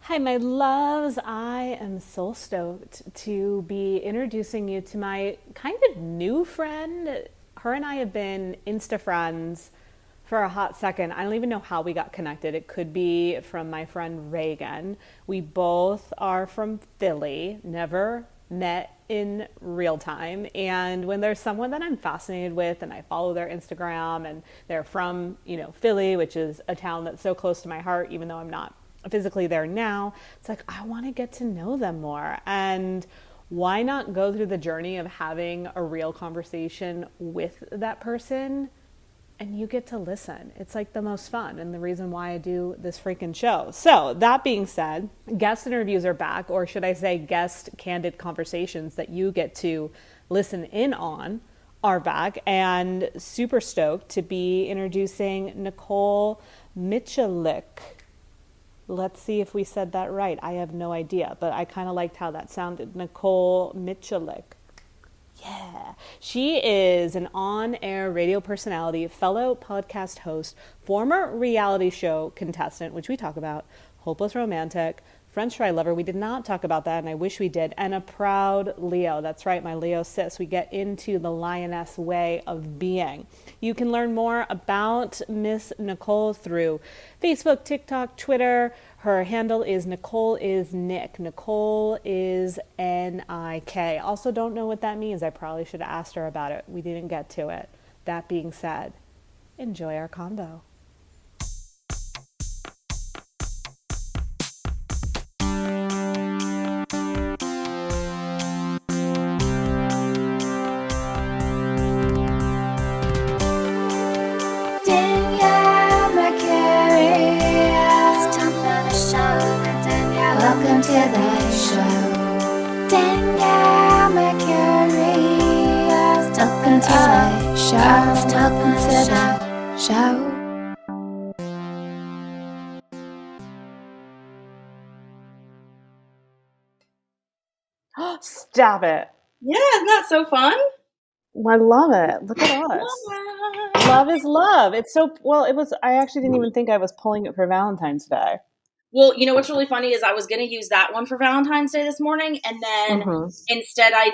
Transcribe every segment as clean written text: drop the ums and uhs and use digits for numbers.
Hi, my loves. I am so stoked to be introducing you to my kind of new friend. Her and I have been Insta friends for a hot second. I don't even know how we got connected. It could be from my friend Reagan. We both are from Philly, never met in real time. And when there's someone that I'm fascinated with and I follow their Instagram and they're from, Philly, which is a town that's so close to my heart, even though I'm not physically there now, it's like I want to get to know them more. And why not go through the journey of having a real conversation with that person and you get to listen? It's like the most fun and the reason why I do this freaking show. So, that being said, guest interviews are back, or should I say, guest candid conversations that you get to listen in on are back, and super stoked to be introducing Nicole Michalik. Let's see if we said that right. I have no idea, but I kind of liked how that sounded. Nicole Michalik. Yeah. She is an on-air radio personality, fellow podcast host, former reality show contestant, which we talk about, hopeless romantic, French fry lover. We did not talk about that, and I wish we did. And a proud Leo. That's right, my Leo sis. We get into the lioness way of being. You can learn more about Miss Nicole through Facebook, TikTok, Twitter. Her handle is Nicole is Nick. Nicole is N-I-K. Also don't know what that means. I probably should have asked her about it. We didn't get to it. That being said, enjoy our combo. Welcome to the show, Danielle Mercury. Welcome to the show. Welcome to the show. Stop it. Yeah, isn't that so fun? I love it. Look at us. Love is love. It's so, well, it was, I actually didn't even think I was pulling it for Valentine's Day. Well, you know what's really funny is I was going to use that one for Valentine's Day this morning, and then instead I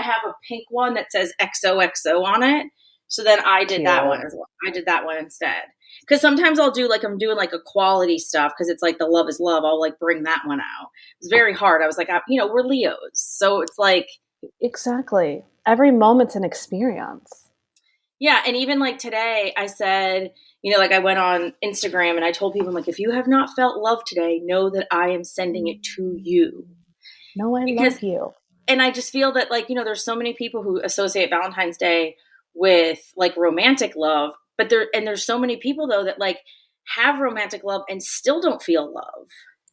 have a pink one that says XOXO on it. So then I did that one as well. I did that one instead. Because sometimes I'll do I'm doing like equality stuff because it's like the love is love. I'll bring that one out. It's very hard. I was like, we're Leos. So it's like. Exactly. Every moment's an experience. Yeah. And even today I said, I went on Instagram and I told people, if you have not felt love today, know that I am sending it to you. No, I love you. And I just feel that there's so many people who associate Valentine's Day with romantic love, but there's so many people though that have romantic love and still don't feel love.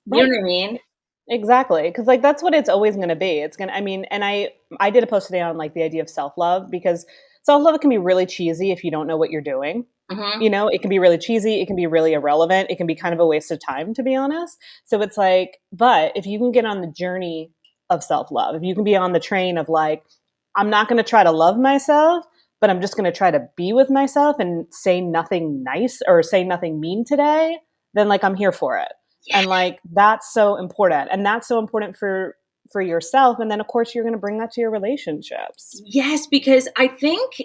You know what I mean? Exactly. Because that's what it's always going to be. It's going to, and I did a post today on the idea of self-love, because self-love can be really cheesy if you don't know what you're doing. Mm-hmm. It can be really cheesy. It can be really irrelevant. It can be kind of a waste of time, to be honest. So it's but if you can get on the journey of self-love, if you can be on the train of I'm not going to try to love myself, but I'm just going to try to be with myself and say nothing nice or say nothing mean today, then I'm here for it. Yeah. And that's so important. And that's so important for yourself. And then of course you're going to bring that to your relationships. Yes, because I think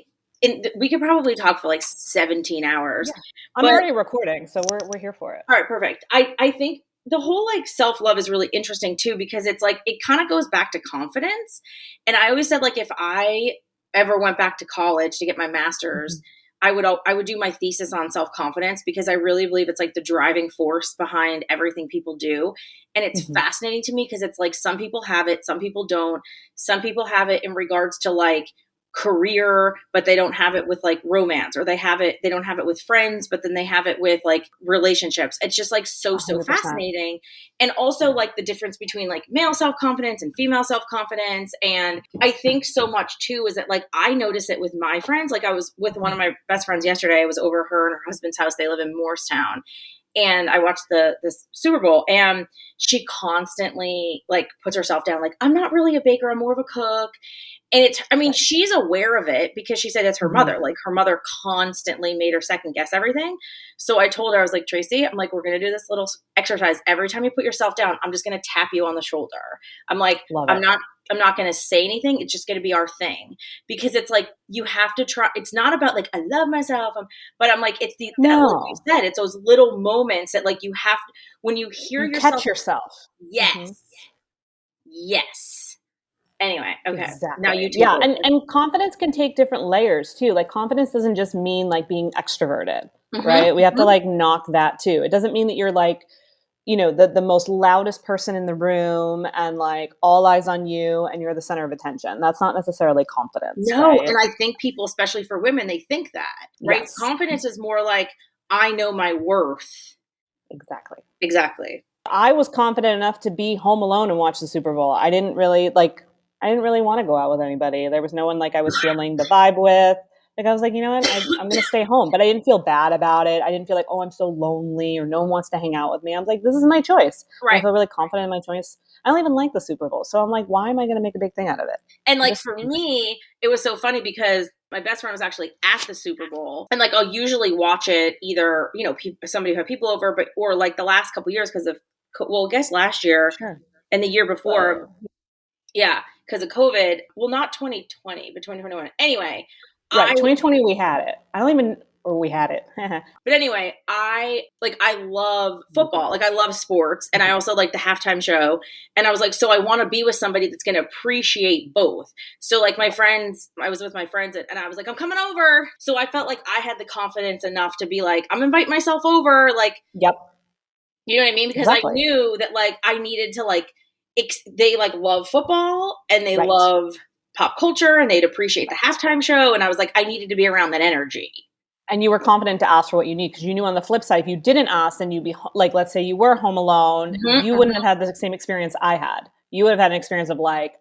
we could probably talk for 17 hours. Yeah. I'm already recording, so we're here for it. All right, perfect. I think the whole self-love is really interesting too, because it's it kind of goes back to confidence. And I always said if I ever went back to college to get my master's, mm-hmm. I would do my thesis on self-confidence, because I really believe it's the driving force behind everything people do. And it's mm-hmm. fascinating to me because it's some people have it, some people don't. Some people have it in regards to career, but they don't have it with romance, or they don't have it with friends, but then they have it with relationships. It's just so 100%. Fascinating. And also the difference between male self-confidence and female self-confidence. And I think so much too is that I notice it with my friends. I was with one of my best friends yesterday. I was over her and her husband's house. They live in Morristown. and I watched this Super Bowl, and she constantly like puts herself down. Like, I'm not really a baker. I'm more of a cook. And she's aware of it because she said it's her mother. Like, her mother constantly made her second guess everything. So I told her, I was like, Tracy, I'm like, we're going to do this little exercise. Every time you put yourself down, I'm just going to tap you on the shoulder. I'm like, I'm not going to say anything. It's just going to be our thing, because it's like, you have to try. It's not about like, I love myself. But I'm like, it's like you said, it's those little moments that like you have to, when you hear yourself. Catch yourself. Yes. Yes. Anyway, okay. Exactly. Now you take over. And confidence can take different layers too. Like, confidence doesn't just mean like being extroverted, right? We have to like knock that too. It doesn't mean that you're like, you know, the most loudest person in the room and like all eyes on you and you're the center of attention. That's not necessarily confidence. No, right? And I think people, especially for women, they think that, right? Yes. Confidence is more like, I know my worth. Exactly. I was confident enough to be home alone and watch the Super Bowl. I didn't really want to go out with anybody. There was no one like I was feeling the vibe with. Like, I was like, you know what? I'm going to stay home. But I didn't feel bad about it. I didn't feel like, oh, I'm so lonely or no one wants to hang out with me. I was like, this is my choice. Right. I feel really confident in my choice. I don't even like the Super Bowl. So I'm like, why am I going to make a big thing out of it? And like, for me, it was so funny because my best friend was actually at the Super Bowl. And like, I'll usually watch it either, you know, somebody who had people over, or like the last couple years because of, I guess last year and the year before. Yeah. Because of COVID. Well, not 2020, but 2021. Anyway. Right, 2020 we had it. We had it. But anyway, I love football. Like, I love sports. And I also like the halftime show. And I was like, so I want to be with somebody that's going to appreciate both. So like I was with my friends and I was like, I'm coming over. So I felt like I had the confidence enough to be like, I'm inviting myself over. Like, yep. You know what I mean? Because I knew that like I needed to like, they like love football and they love pop culture and they'd appreciate the halftime show. And I was like, I needed to be around that energy. And you were confident to ask for what you need because you knew on the flip side, if you didn't ask, then you'd be like, let's say you were home alone, you wouldn't have had the same experience I had. You would have had an experience of like,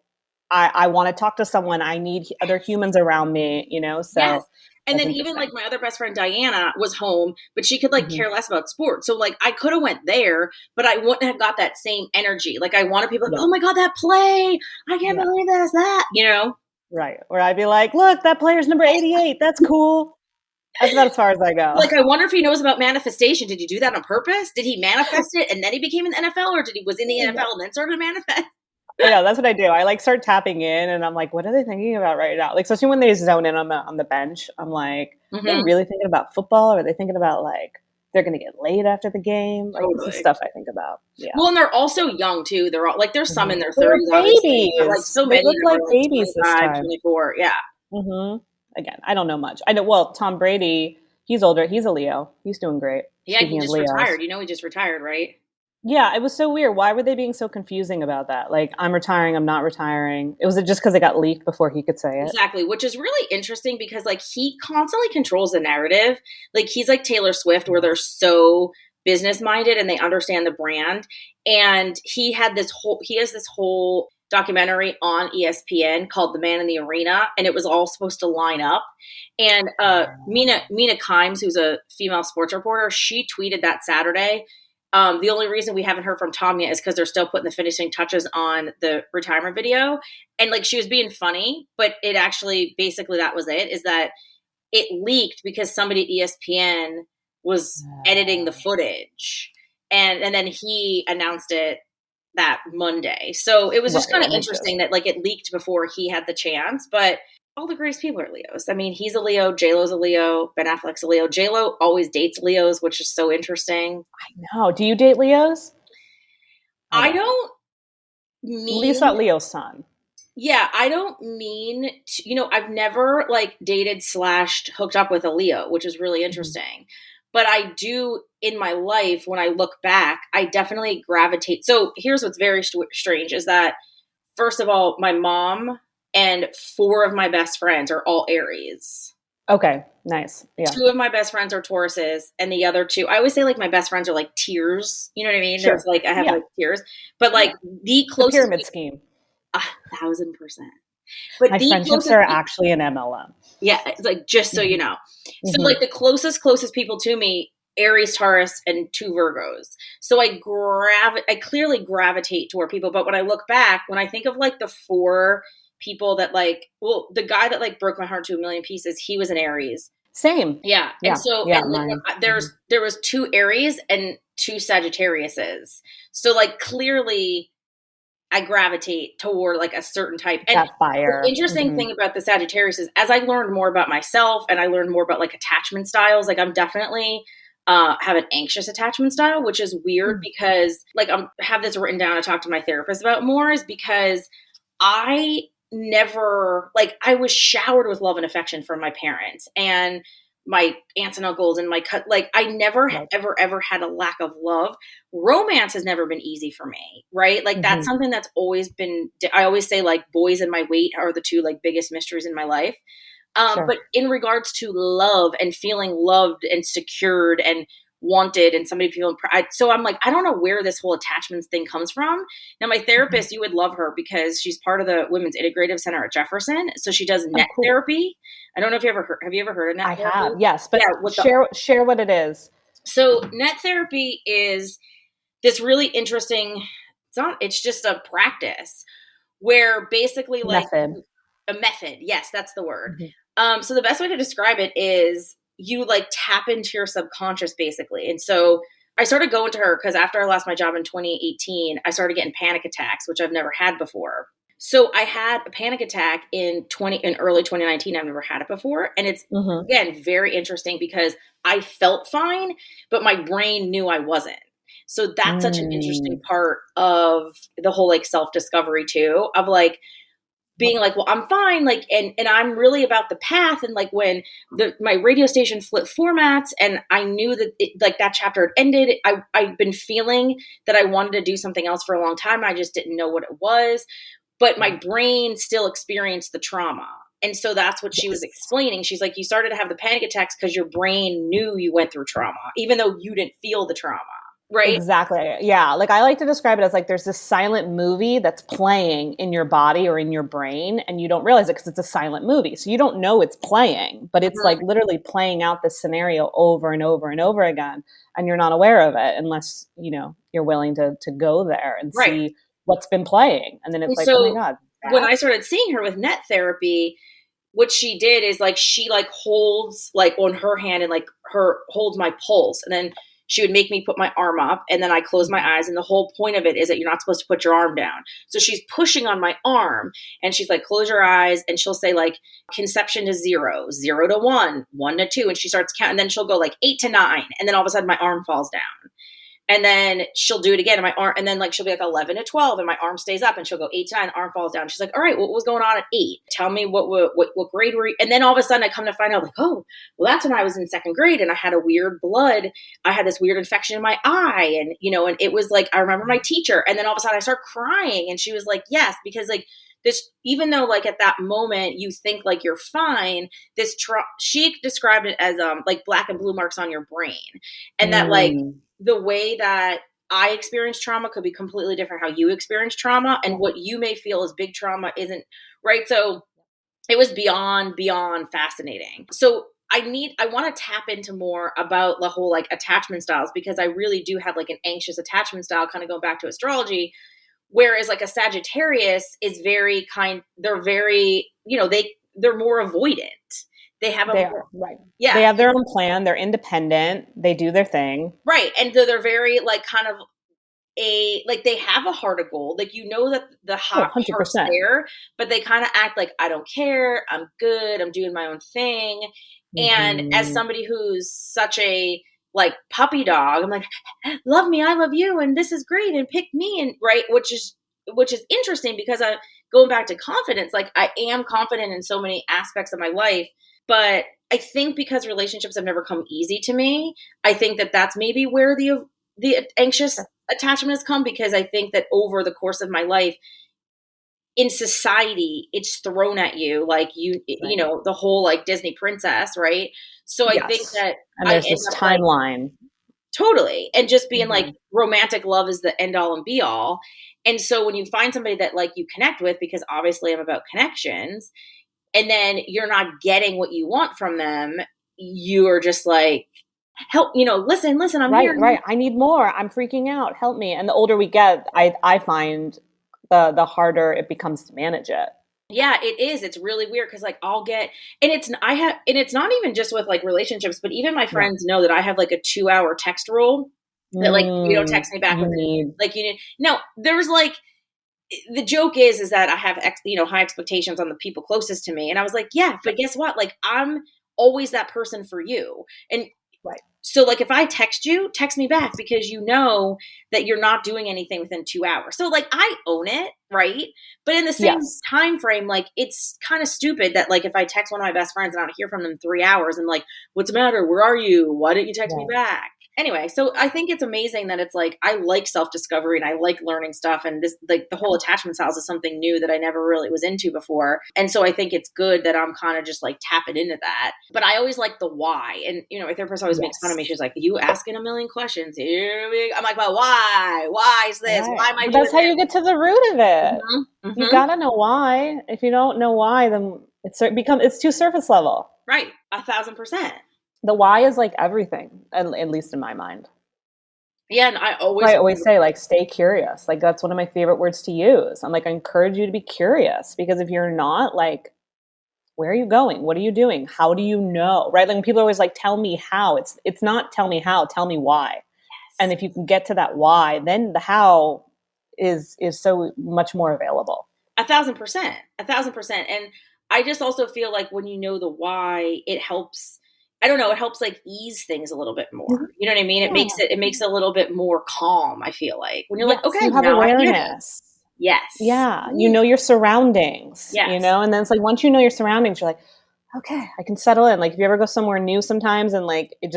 I want to talk to someone. I need other humans around me, you know? So. Yes. And then even like my other best friend, Diana, was home, but she could like care less about sports. So like I could have went there, but I wouldn't have got that same energy. Like I wanted people like, oh my God, that play. I can't believe that, you know? Right. Or I'd be like, look, that player's number 88. That's cool. That's about as far as I go. Like, I wonder if he knows about manifestation. Did he do that on purpose? Did he manifest it and then he became in the NFL, or was in the NFL and then started to manifest? Yeah, that's what I do. I like start tapping in and I'm like, what are they thinking about right now? Like, especially when they zone in on the bench, I'm like, are they really thinking about football? Or are they thinking about like, they're going to get laid after the game? Like, this is stuff I think about. Yeah. Well, and they're also young too. They're all like, there's some in their 30s. Babies. Like so many look like babies 25, this time. 24. Yeah. Again, I don't know much. I know, well, Tom Brady, he's older. He's a Leo. He's doing great. Yeah, he just retired. You know, he just retired, right? Yeah, it was so weird. Why were they being so confusing about that? Like, I'm retiring, I'm not retiring. Was it just because it got leaked before he could say it? Exactly, which is really interesting because, like, he constantly controls the narrative. Like, he's like Taylor Swift, where they're so business-minded and they understand the brand. And he has this whole documentary on ESPN called The Man in the Arena, and it was all supposed to line up. And Mina Kimes, who's a female sports reporter, she tweeted that Saturday. The only reason we haven't heard from Tom yet is because they're still putting the finishing touches on the retirement video. And like, she was being funny, but it actually, basically that was it, is that it leaked because somebody at ESPN was editing the footage. And then he announced it that Monday. So it was just kind of interesting that like it leaked before he had the chance, but all the greatest people are Leos. I mean, he's a Leo, J-Lo's a Leo, Ben Affleck's a Leo. J-Lo always dates Leos, which is so interesting. I know. Do you date Leos? I don't mean... Lisa Leo's son. Yeah, I don't mean... I've never like dated / hooked up with a Leo, which is really interesting. But I do, in my life, when I look back, I definitely gravitate. So here's what's very strange is that, first of all, my mom and 4 of my best friends are all Aries. Okay, nice. Yeah. 2 of my best friends are Tauruses, and the other 2, I always say like my best friends are like tiers. You know what I mean? Sure. There's like, I have like tiers, but like the closest... The pyramid scheme. 1,000%. But my friendships are actually an MLM. Yeah, it's like, just so you know. So like the closest people to me Aries, Taurus, and 2 Virgos. So I clearly gravitate toward people. But when I look back, when I think of like the 4 people that like, well, the guy that like broke my heart to a million pieces, he was an Aries. Same. Yeah. Yeah. And so Yeah, and like, mine. there was 2 Aries and 2 Sagittariuses. So like clearly I gravitate toward like a certain type. And That fire. the interesting thing about the Sagittarius is as I learned more about myself and I learned more about like attachment styles, like I'm definitely have an anxious attachment style, which is weird because like I have this written down. I talk to my therapist about more is because I never, like, I was showered with love and affection from my parents and my aunts and uncles and like, I never, ever had a lack of love. Romance has never been easy for me, right? Like, that's something that's always been, I always say, like, boys and my weight are the 2, like, biggest mysteries in my life. But in regards to love and feeling loved and secured and wanted and somebody feeling so I'm like, I don't know where this whole attachments thing comes from. Now my therapist, you would love her because she's part of the Women's Integrative Center at Jefferson. So she does net therapy. I don't know if you ever heard, have you ever heard of net therapy? I have, yes, but share what it is. So net therapy is this really interesting, it's just a practice where basically like a method. Yes, that's the word. So the best way to describe it is you like tap into your subconscious basically. And so I started going to her because after I lost my job in 2018, I started getting panic attacks, which I've never had before. So I had a panic attack in early 2019. I've never had it before. And it's again, very interesting because I felt fine, but my brain knew I wasn't. So that's such an interesting part of the whole like self-discovery too, of like, being like, well, I'm fine. Like, and I'm really about the path. And like when my radio station flipped formats and I knew that like that chapter had ended, I've been feeling that I wanted to do something else for a long time. I just didn't know what it was, but my brain still experienced the trauma. And so that's what she was explaining. She's like, you started to have the panic attacks because your brain knew you went through trauma, even though you didn't feel the trauma. Right. Exactly. Yeah. Like I like to describe it as like there's this silent movie that's playing in your body or in your brain and you don't realize it because it's a silent movie. So you don't know it's playing, but it's like literally playing out this scenario over and over and over again. And you're not aware of it unless, you know, you're willing to go there and see what's been playing. And then it's like, oh my God. When I started seeing her with net therapy, what she did is like, she like holds like on her hand and like holds my pulse. And then she would make me put my arm up and then I close my eyes. And the whole point of it is that you're not supposed to put your arm down. So she's pushing on my arm and she's like, close your eyes. And she'll say like conception to 0, 0 to 1, 1 to 2. And she starts counting. And then she'll go like 8 to 9. And then all of a sudden my arm falls down. And then she'll do it again. And my arm, and then like, she'll be like 11 to 12 and my arm stays up and she'll go 8 to 9, arm falls down. She's like, all right, what was going on at 8? Tell me what grade were you? And then all of a sudden I come to find out like, oh, well, that's when I was in 2nd grade and I had a weird I had this weird infection in my eye. And, you know, and it was like, I remember my teacher. And then all of a sudden I start crying and she was like, yes, because like this, even though like at that moment you think like you're fine, she described it as like black and blue marks on your brain. And that like, the way that I experience trauma could be completely different how you experience trauma, and what you may feel as big trauma isn't, right? So it was beyond fascinating. So I want to tap into more about the whole like attachment styles, because I really do have like an anxious attachment style, kind of going back to astrology, whereas like a Sagittarius is they're very, you know, they're more avoidant. They have yeah. They have their own plan. They're independent. They do their thing. Right. And they're very like kind of they have a heart of gold. Like, you know, that the heart's there, but they kind of act like, I don't care. I'm good. I'm doing my own thing. And as somebody who's such a like puppy dog, I'm like, love me. I love you. And this is great. And pick me. And right. Which is interesting because going back to confidence, like I am confident in so many aspects of my life. But I think because relationships have never come easy to me, I think that that's maybe where the anxious attachment has come, because I think that over the course of my life in society, it's thrown at you like you know, the whole like Disney princess, right? So I think that and there's this timeline. Like, totally. And just being like romantic love is the end all and be all. And so when you find somebody that like you connect with, because obviously I'm about connections, and then you're not getting what you want from them, you are just like, help, listen, I'm Right, here. right. I need more. I'm freaking out. Help me. And the older we get, I find the harder it becomes to manage it. Yeah, it is. It's really weird because like I'll get, and it's not even just with like relationships, but even my Yeah. friends know that I have like a 2-hour text rule that like you don't text me back You within, need, like no, there's like, the joke is that I have high expectations on the people closest to me, and I was like, yeah, but guess what? Like I'm always that person for you, and right. so like if I text you, text me back because you know that you're not doing anything within 2 hours. So like I own it, right? But in the same Yes. time frame, like it's kind of stupid that like if I text one of my best friends and I don't hear from them 3 hours, I'm like, what's the matter? Where are you? Why didn't you text me Right. back? Anyway, so I think it's amazing that it's like I like self-discovery and I like learning stuff, and this like the whole attachment styles is something new that I never really was into before. And so I think it's good that I'm kind of just like tapping into that. But I always like the why. And my therapist always makes fun of me. She's like, you asking a million questions. I'm like, well, why? Why is this? Right. Why am I But doing that's how you this? get to the root of it. You Mm-hmm. gotta know why. If you don't know why, then it's too surface level. Right. 1,000%. The why is like everything, at least in my mind. Yeah. And I always, I always say, like, stay curious. Like, that's one of my favorite words to use. I'm like, I encourage you to be curious, because if you're not, like, where are you going? What are you doing? How do you know? Right? Like, when people are always like, tell me how. It's not tell me how, tell me why. And if you can get to that why, then the how is so much more available. 1,000%, 1,000%. And I just also feel like when you know the why, it helps. I don't know. It helps like ease things a little bit more. You know what I mean? It makes it a little bit more calm. I feel like when you're Yes, like, okay, you have now I get it. awareness. Yes. Yeah, you know your surroundings, Yes. and then it's like once you know your surroundings, you're like, okay, I can settle in. Like if you ever go somewhere new sometimes and like it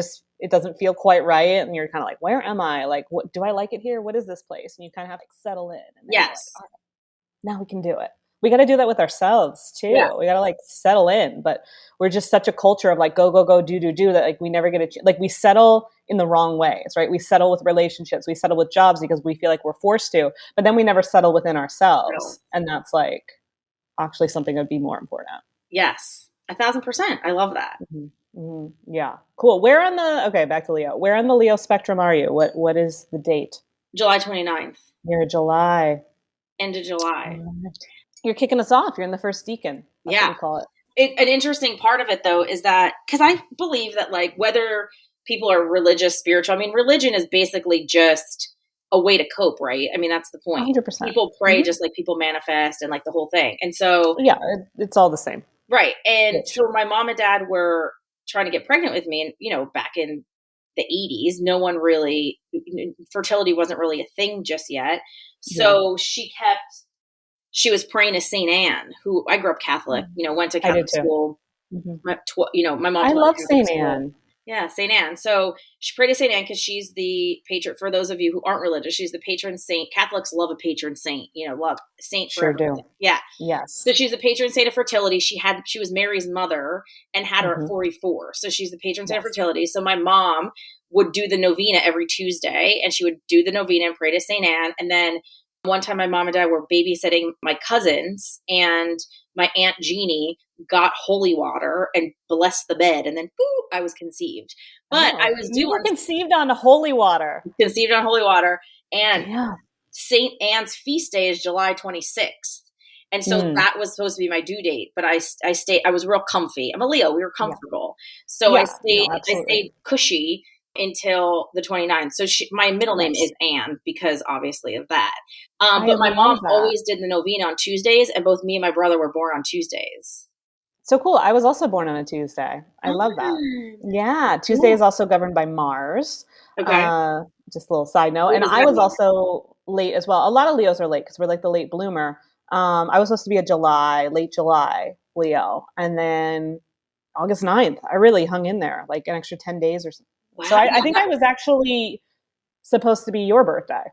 doesn't feel quite right and you're kind of like, where am I? Like, what do I like it here? What is this place? And you kind of have to settle in, and then you're like, Yes. all right, now we can do it. We got to do that with ourselves Yeah. too. We got to like settle in, but we're just such a culture of like go go go do that like we never get like we settle in the wrong ways, right? We settle with relationships, we settle with jobs because we feel like we're forced to, but then we never settle within No. ourselves, and that's like actually something that would be more important. Yes. 1,000%. I love that. Mm-hmm. Mm-hmm. Yeah, cool. Back to Leo. Where on the Leo spectrum are you? What is the date? July 29th. You're July. End of July. You're kicking us off. You're in the first deacon. That's what Yeah. we call it. An interesting part of it though is that because I believe that like whether people are religious, spiritual, I mean, religion is basically just a way to cope, right? I mean, that's the point. 100%. People pray Mm-hmm. just like people manifest and like the whole thing. And so, Yeah, it's all the same. right. And Yes. so my mom and dad were trying to get pregnant with me. And, back in the 80s, no one really, fertility wasn't really a thing just yet. So she was praying to St. Anne, who I grew up Catholic, went to I did Catholic too. school. Mm-hmm. My mom I taught love at Catholic St. school. Anne. Yeah, St. Anne. So she prayed to St. Anne because she's the patron. For those of you who aren't religious, she's the patron saint. Catholics love a patron saint. Love saint for Sure everything. do. Yeah. Yes. So she's the patron saint of fertility. She was Mary's mother and had her Mm-hmm. at 44. So she's the patron saint of Yes. fertility. So my mom would do the novena every Tuesday, and she would do the novena and pray to St. Anne. And then one time my mom and dad were babysitting my cousins, and my Aunt Jeannie got holy water and blessed the bed, and then boop, I was conceived. But I was You were conceived on holy water. conceived on holy water, and Yeah. St. Anne's feast day is July 26th. And so that was supposed to be my due date, but I stayed. I was real comfy. I'm a Leo. We were comfortable. So I stayed cushy until the 29th. So my middle name is Anne because obviously of that. But my mom always did the novena on Tuesdays, and both me and my brother were born on Tuesdays. So cool. I was also born on a Tuesday. I love that. Yeah. Tuesday is also governed by Mars. Okay. Just a little side note. And I was also late as well. A lot of Leos are late because we're like the late bloomer. I was supposed to be a late July Leo. And then August 9th, I really hung in there like an extra 10 days or something. Wow. So I think I was actually supposed to be your birthday.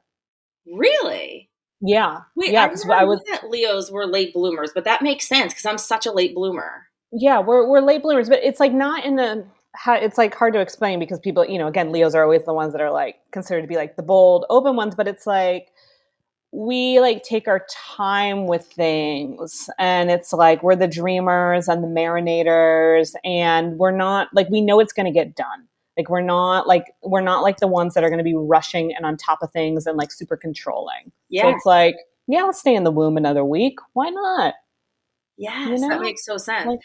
Really? Yeah. Wait, yeah, I was that Leos were late bloomers, but that makes sense because I'm such a late bloomer. Yeah, we're late bloomers, but it's like not in the it's like hard to explain because people, again, Leos are always the ones that are like considered to be like the bold, open ones, but it's like we like take our time with things, and it's like we're the dreamers and the marinators, and we're not like we know it's going to get done. Like we're not like the ones that are going to be rushing and on top of things and like super controlling. So Yeah. it's like, yeah, let's stay in the womb another week. Why not? Yes, that makes so sense. Like,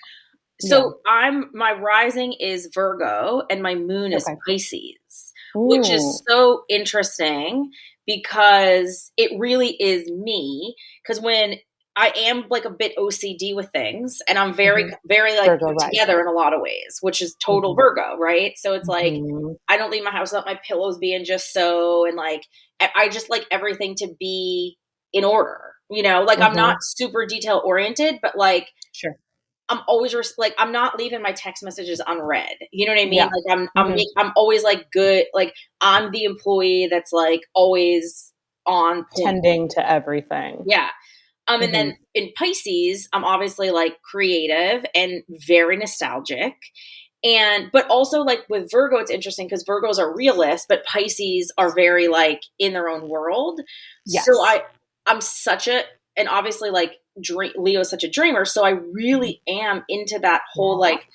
So my rising is Virgo and my moon is Pisces, which is so interesting because it really is me. Because when I am like a bit OCD with things, and I'm very, very like Virgo put together in a lot of ways, which is total Virgo, right? So it's like I don't leave my house without my pillows being just so, and like I just like everything to be in order. Like I'm not super detail oriented, but like I'm always like I'm not leaving my text messages unread. You know what I mean? Yeah. Like I'm always like good. Like I'm the employee that's like always on point. Tending to everything. Yeah. And then in Pisces, I'm obviously like creative and very nostalgic. But also like with Virgo, it's interesting because Virgos are realists, but Pisces are very like in their own world. Yes. So I'm and obviously like Leo is such a dreamer. So I really am into that whole like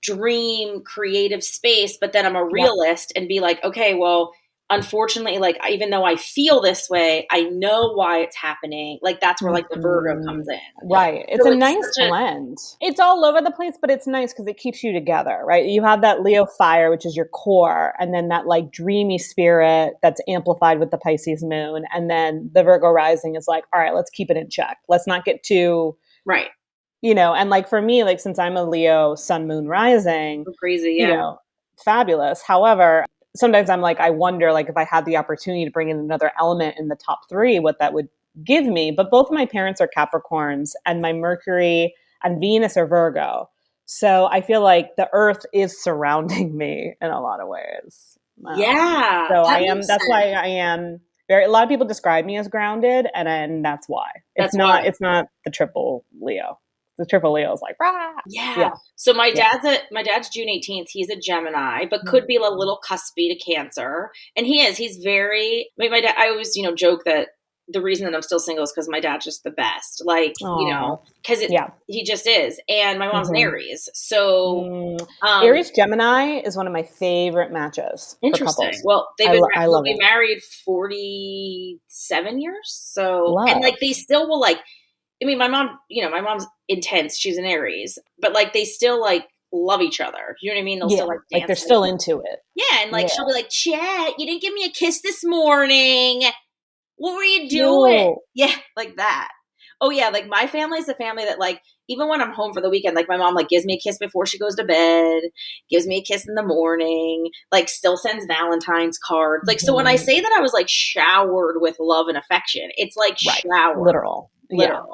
dream creative space, but then I'm a realist and be like, okay, well, unfortunately, like even though I feel this way, I know why it's happening. Like that's where like the Virgo comes in. Right. It's a nice blend. It's all over the place, but it's nice because it keeps you together, right? You have that Leo fire, which is your core, and then that like dreamy spirit that's amplified with the Pisces moon. And then the Virgo rising is like, all right, let's keep it in check. Let's not get too right. And like for me, like since I'm a Leo sun moon rising, crazy, fabulous. However, sometimes I'm like, I wonder like if I had the opportunity to bring in another element in the top 3, what that would give me. But both of my parents are Capricorns and my Mercury and Venus are Virgo. So I feel like the earth is surrounding me in a lot of ways. Yeah. So that's why I am a lot of people describe me as grounded and that's why. It's not the triple Leo. The triple Leo is like, rah. Yeah. So my dad's June 18th. He's a Gemini, but could be a little cuspy to Cancer. And he's very, my dad, I always, joke that the reason that I'm still single is because my dad's just the best. Like, because he just is. And my mom's an Aries. So Aries Gemini is one of my favorite matches. Interesting. Well, they've been married 47 years. So, and like they still will like, I mean, my mom's intense. She's an Aries, but like they still like love each other. You know what I mean? They'll still like dance. Like they're still into it. Yeah, and like she'll be like, "Chet, you didn't give me a kiss this morning. What were you doing?" Yeah, like that. Oh yeah, like my family is the family that like even when I'm home for the weekend, like my mom like gives me a kiss before she goes to bed, gives me a kiss in the morning, like still sends Valentine's cards. Like so when I say that I was like showered with love and affection, it's like showered. Literal.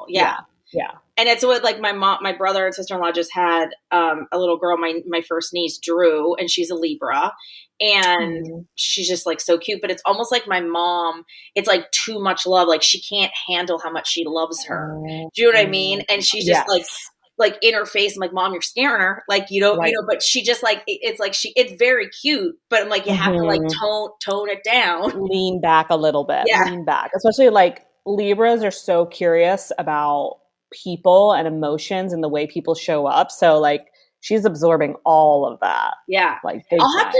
Yeah. And it's what like my brother and sister-in-law just had a little girl, my first niece, Drew, and she's a Libra, and she's just like so cute. But it's almost like my mom. It's like too much love. Like she can't handle how much she loves her. Do you know what I mean? And she's just like in her face. I'm like, Mom, you're scaring her. Like but she just like it's like it's very cute. But I'm like, you have to like tone it down, lean back a little bit, lean back, especially like Libras are so curious about people and emotions and the way people show up. So like she's absorbing all of that. Yeah. Like I got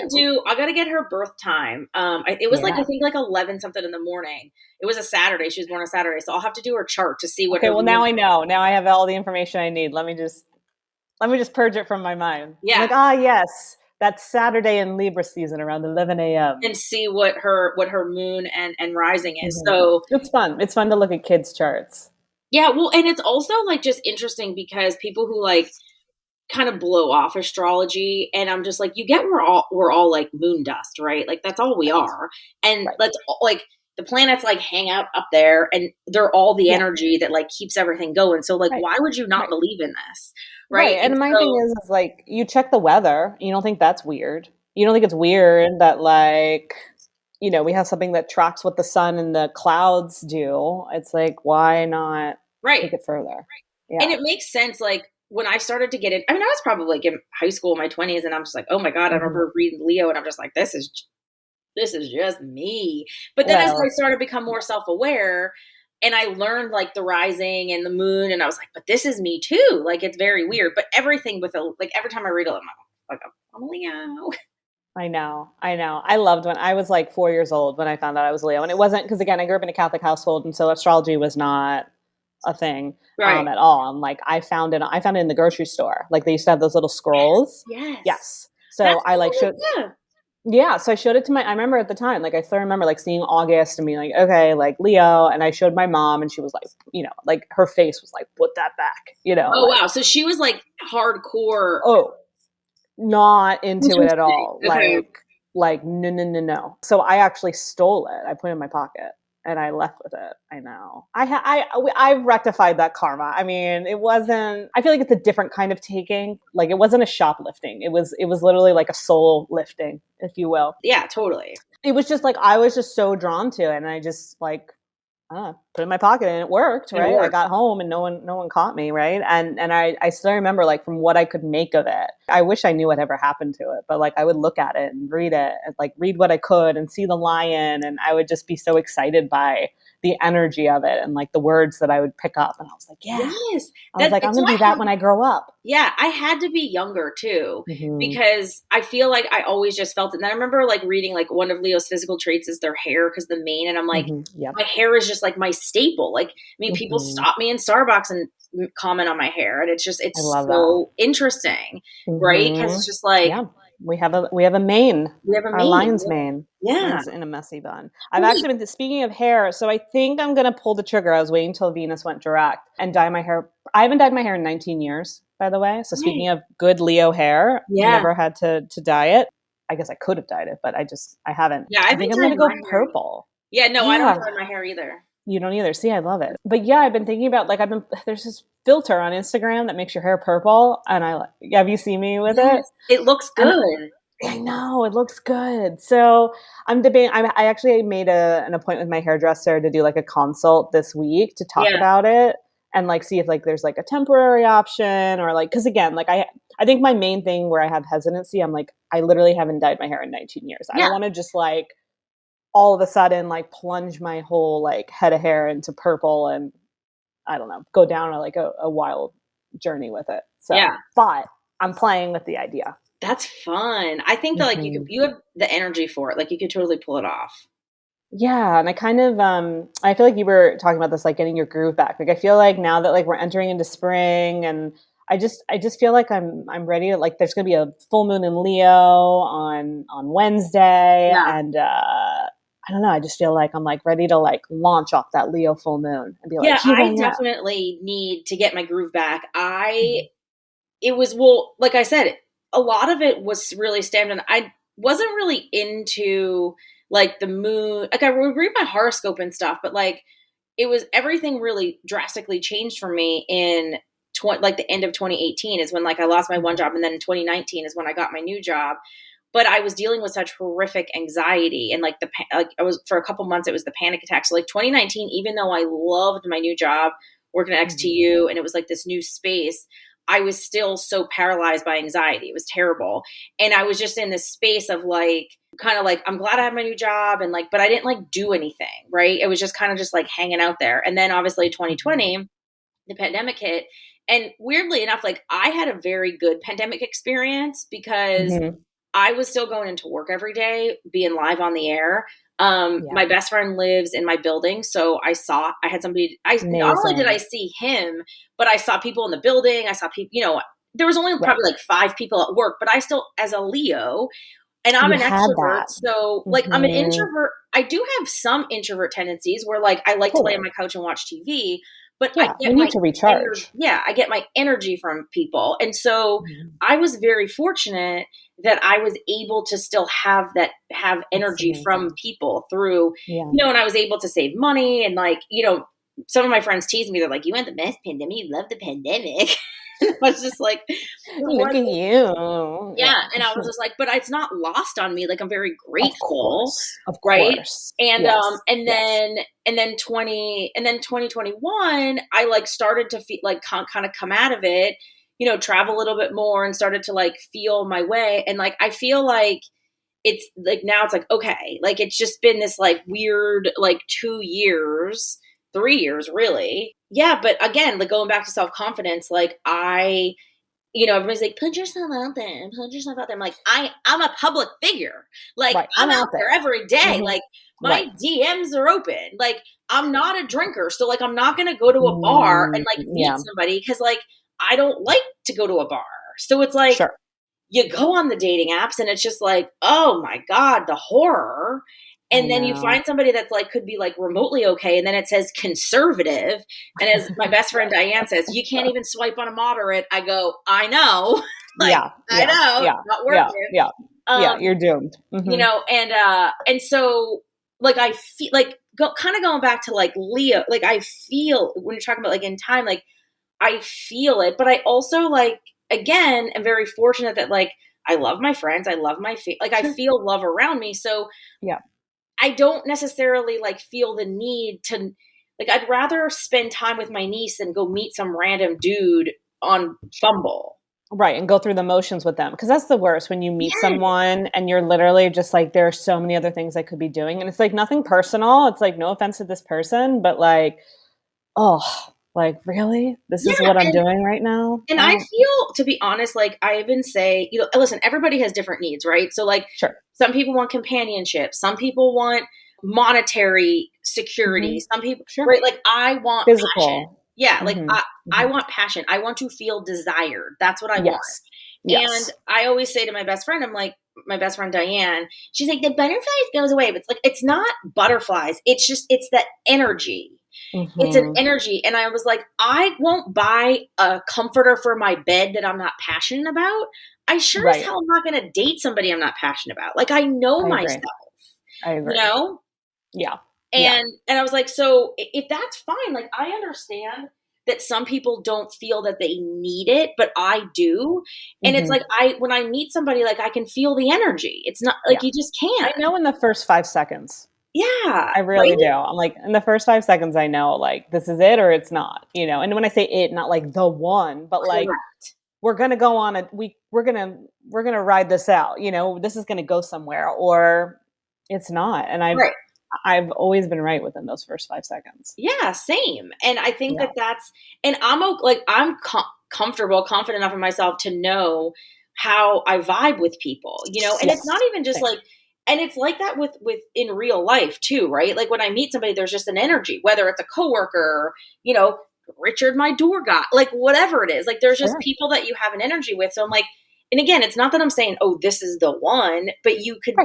to get her birth time. It was like, I think like 11 something in the morning. It was a Saturday. She was born on Saturday. So I'll have to do her chart to see what. Okay. Well, now I know. Now I have all the information I need. Let me just purge it from my mind. Yeah. I'm like, yes. That's Saturday in Libra season around 11 a.m. And see what her moon and rising is. So it's fun. It's fun to look at kids' charts. Yeah, well, and it's also like just interesting because people who like kind of blow off astrology, and I'm just like, you get we're all like moon dust, right? Like that's all we are, and let's like the planets like hang out up there, and they're all the energy that like keeps everything going. So like, why would you not believe in this, right? And my thing is like, you check the weather. You don't think that's weird. You don't think it's weird that like, we have something that tracks what the sun and the clouds do. It's like, why not take it further? Right. Yeah. And it makes sense. Like when I started to get it, I mean, I was probably like in high school in my 20s, and I'm just like, oh my God, I remember reading Leo, and I'm just like, this is just me. But then as I started to become more self-aware, and I learned like the rising and the moon, and I was like, but this is me too. Like it's very weird. But everything with every time I read it, I'm like, I'm a Leo. I know. I know. I loved when I was like 4 years old when I found out I was Leo. And it wasn't because, again, I grew up in a Catholic household. And so astrology was not a thing Right. at all. And like I found it in the grocery store. Like they used to have those little scrolls. Yes. Yes. So That's I like cool. showed, Yeah. yeah. So I showed it to I remember at the time, like I still remember like seeing August and being like, okay, like Leo. And I showed my mom and she was like, like her face was like, put that back, Oh, like, wow. So she was like hardcore. oh, not into it at Interesting. all. Okay. Like no, no, no, no. So I actually stole it. I put it in my pocket and I left with it. I know. I've rectified that karma. I mean, it wasn't. I feel like it's a different kind of taking. Like it wasn't a shoplifting. It was literally like a soul lifting, if you will. Yeah, totally. It was just like I was just so drawn to it, and I just like put it in my pocket and it worked, right? I got home and no one caught me, right? And I still remember like from what I could make of it. I wish I knew whatever happened to it, but like I would look at it and read it and like read what I could and see the lion, and I would just be so excited by the energy of it and like the words that I would pick up, and I was like, yeah. Yes. I was like, I'm gonna be that when I grow up. Yeah, I had to be younger too, Mm-hmm. because I feel like I always just felt it. And I remember like reading like one of Leo's physical traits is their hair, because the mane, and I'm like, Yep. my hair is just like my staple. Like, I mean, people stop me in Starbucks and comment on my hair, and it's love so interesting, right? Because it's just like, yeah. We have a mane. we have a Our mane. lion's mane. Yeah. Is in a messy bun. I've actually been speaking of hair, so I think I'm gonna pull the trigger. I was waiting until Venus went direct and dye my hair. I haven't dyed my hair in 19 years, by the way. So speaking of good Leo hair, never had to dye it. I guess I could have dyed it, but I haven't. Yeah, I think I'm gonna go purple. Yeah, no, I don't dye my hair either. You don't either. See, I love it. But yeah, I've been thinking about there's this filter on Instagram that makes your hair purple, and have you seen me with it? It looks good. I know, it looks good. So I'm debating. I actually made an appointment with my hairdresser to do like a consult this week to talk about it and like see if like there's like a temporary option, or like, because again, like I think my main thing where I have hesitancy, I'm like, I literally haven't dyed my hair in 19 years. I don't want to just like all of a sudden like plunge my whole like head of hair into purple and I don't know, go down a wild journey with it. So, but I'm playing with the idea. That's fun. I think that like you have the energy for it. Like you could totally pull it off. Yeah, and I kind of I feel like you were talking about this, like getting your groove back. Like I feel like now that like we're entering into spring, and I just feel like I'm ready to, like, there's gonna be a full moon in Leo on Wednesday, and I don't know, I just feel like I'm like ready to like launch off that Leo full moon and be like, I definitely need to get my groove back. It was, well, like I said, a lot of it was really stemmed, and I wasn't really into like the moon. Like I would read my horoscope and stuff, but like it was, everything really drastically changed for me in like the end of 2018 is when like I lost my one job, and then in 2019 is when I got my new job. But I was dealing with such horrific anxiety, and like I was, for a couple months it was the panic attack. So like 2019, even though I loved my new job working at XTU and it was like this new space, I was still so paralyzed by anxiety. It was terrible. And I was just in this space of like, kind of like, I'm glad I have my new job, and like, but I didn't like do anything, right? It was just kind of just like hanging out there. And then obviously 2020, the pandemic hit. And weirdly enough, like I had a very good pandemic experience because I was still going into work every day, being live on the air. My best friend lives in my building. So I had somebody, not only did I see him, but I saw people in the building. I saw people, there was only probably like 5 people at work, but I still, as a Leo, and I'm an extrovert. So like I'm an introvert. I do have some introvert tendencies where like I like to lay on my couch and watch TV, but I get need to recharge. I get my energy from people. And so I was very fortunate that I was able to still have energy from people through, and I was able to save money, and like, some of my friends tease me. They're like, you had the best pandemic. You love the pandemic. I was just like, look at you. Yeah. And I was just like, but it's not lost on me. Like, I'm very grateful. Of right. Course. And, and then 2021, I like started to feel like kind of come out of it, travel a little bit more, and started to like feel my way. And like, I feel like it's like, now it's like, okay, like it's just been this like weird, like 2 years, 3 years really. Yeah. But again, like going back to self-confidence, like I everybody's like, put yourself out there and put yourself out there. I'm like, I'm a public figure. Like, Right. I'm out there every day. Mhm. Like, my Right. DMs are open. Like, I'm not a drinker. So, like, I'm not going to go to a bar and, like, meet Yeah. somebody because, like, I don't like to go to a bar. So it's like, Sure. you go on the dating apps and it's just like, oh my God, the horror. And then you find somebody that's like, could be like remotely okay. And then it says conservative. And as my best friend Diane says, you can't even swipe on a moderate. I go, I know. Like, I know. Yeah. Not working. Yeah. You're doomed. Mm-hmm. And so like, I feel like kind of going back to like Leo, like I feel when you're talking about like in time, like I feel it, but I also like, again, am very fortunate that like, I love my friends. I love my, like I feel love around me. So yeah. I don't necessarily like feel the need to like, I'd rather spend time with my niece than go meet some random dude on Bumble. Right. And go through the motions with them. Cause that's the worst when you meet someone and you're literally just like, there are so many other things I could be doing. And it's like nothing personal. It's like, no offense to this person, but like, oh, like really? This is what I'm doing right now? And I feel, to be honest, like I even say, listen, everybody has different needs, right? So like some people want companionship. Some people want monetary security. Mm-hmm. Some people, right? Like I want physical. passion. Yeah. Mm-hmm. Like I want passion. I want to feel desired. That's what I want. Yes. And I always say to my best friend, I'm like, my best friend Diane, she's like, the butterflies goes away. But it's like, it's not butterflies. It's just, it's the energy. Mm-hmm. It's an energy. And I was like, I won't buy a comforter for my bed that I'm not passionate about. I sure as hell am not going to date somebody I'm not passionate about. Like I know myself. I agree. Yeah. And I was like, so if that's fine, like I understand that some people don't feel that they need it, but I do. And it's like, when I meet somebody, like I can feel the energy. It's not like you just can't. I know in the first 5 seconds. Yeah. I really do. I'm like, in the first 5 seconds, I know like this is it or it's not, and when I say it, not like the one, but like, we're going to go on we're going to ride this out, this is going to go somewhere or it's not. And I've always been right within those first 5 seconds. Yeah, same. And I think that's, and I'm comfortable, confident enough in myself to know how I vibe with people, and it's not even just like, and it's like that with in real life too, right? Like when I meet somebody, there's just an energy, whether it's a coworker, Richard, my door guy, like whatever it is, like there's just people that you have an energy with. So I'm like, and again, it's not that I'm saying, oh, this is the one, but you could.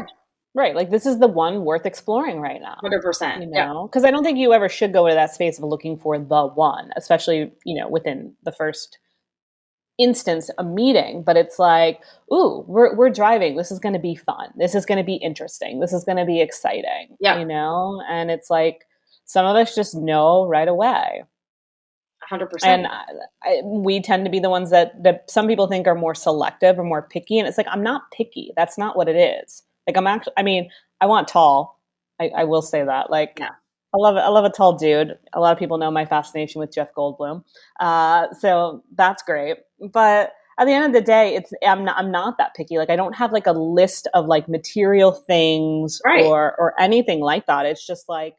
Right. Like this is the one worth exploring right now. 100%. Because I don't think you ever should go into that space of looking for the one, especially, within the first instance a meeting, but it's like, ooh, we're driving. This is going to be fun. This is going to be interesting. This is going to be exciting. And it's like some of us just know right away. 100%. And we tend to be the ones that some people think are more selective or more picky. And it's like, I'm not picky. That's not what it is. Like I want tall. I will say that. Like, I love a tall dude. A lot of people know my fascination with Jeff Goldblum. So that's great. But at the end of the day, I'm not that picky. Like I don't have like a list of like material things or anything like that. It's just like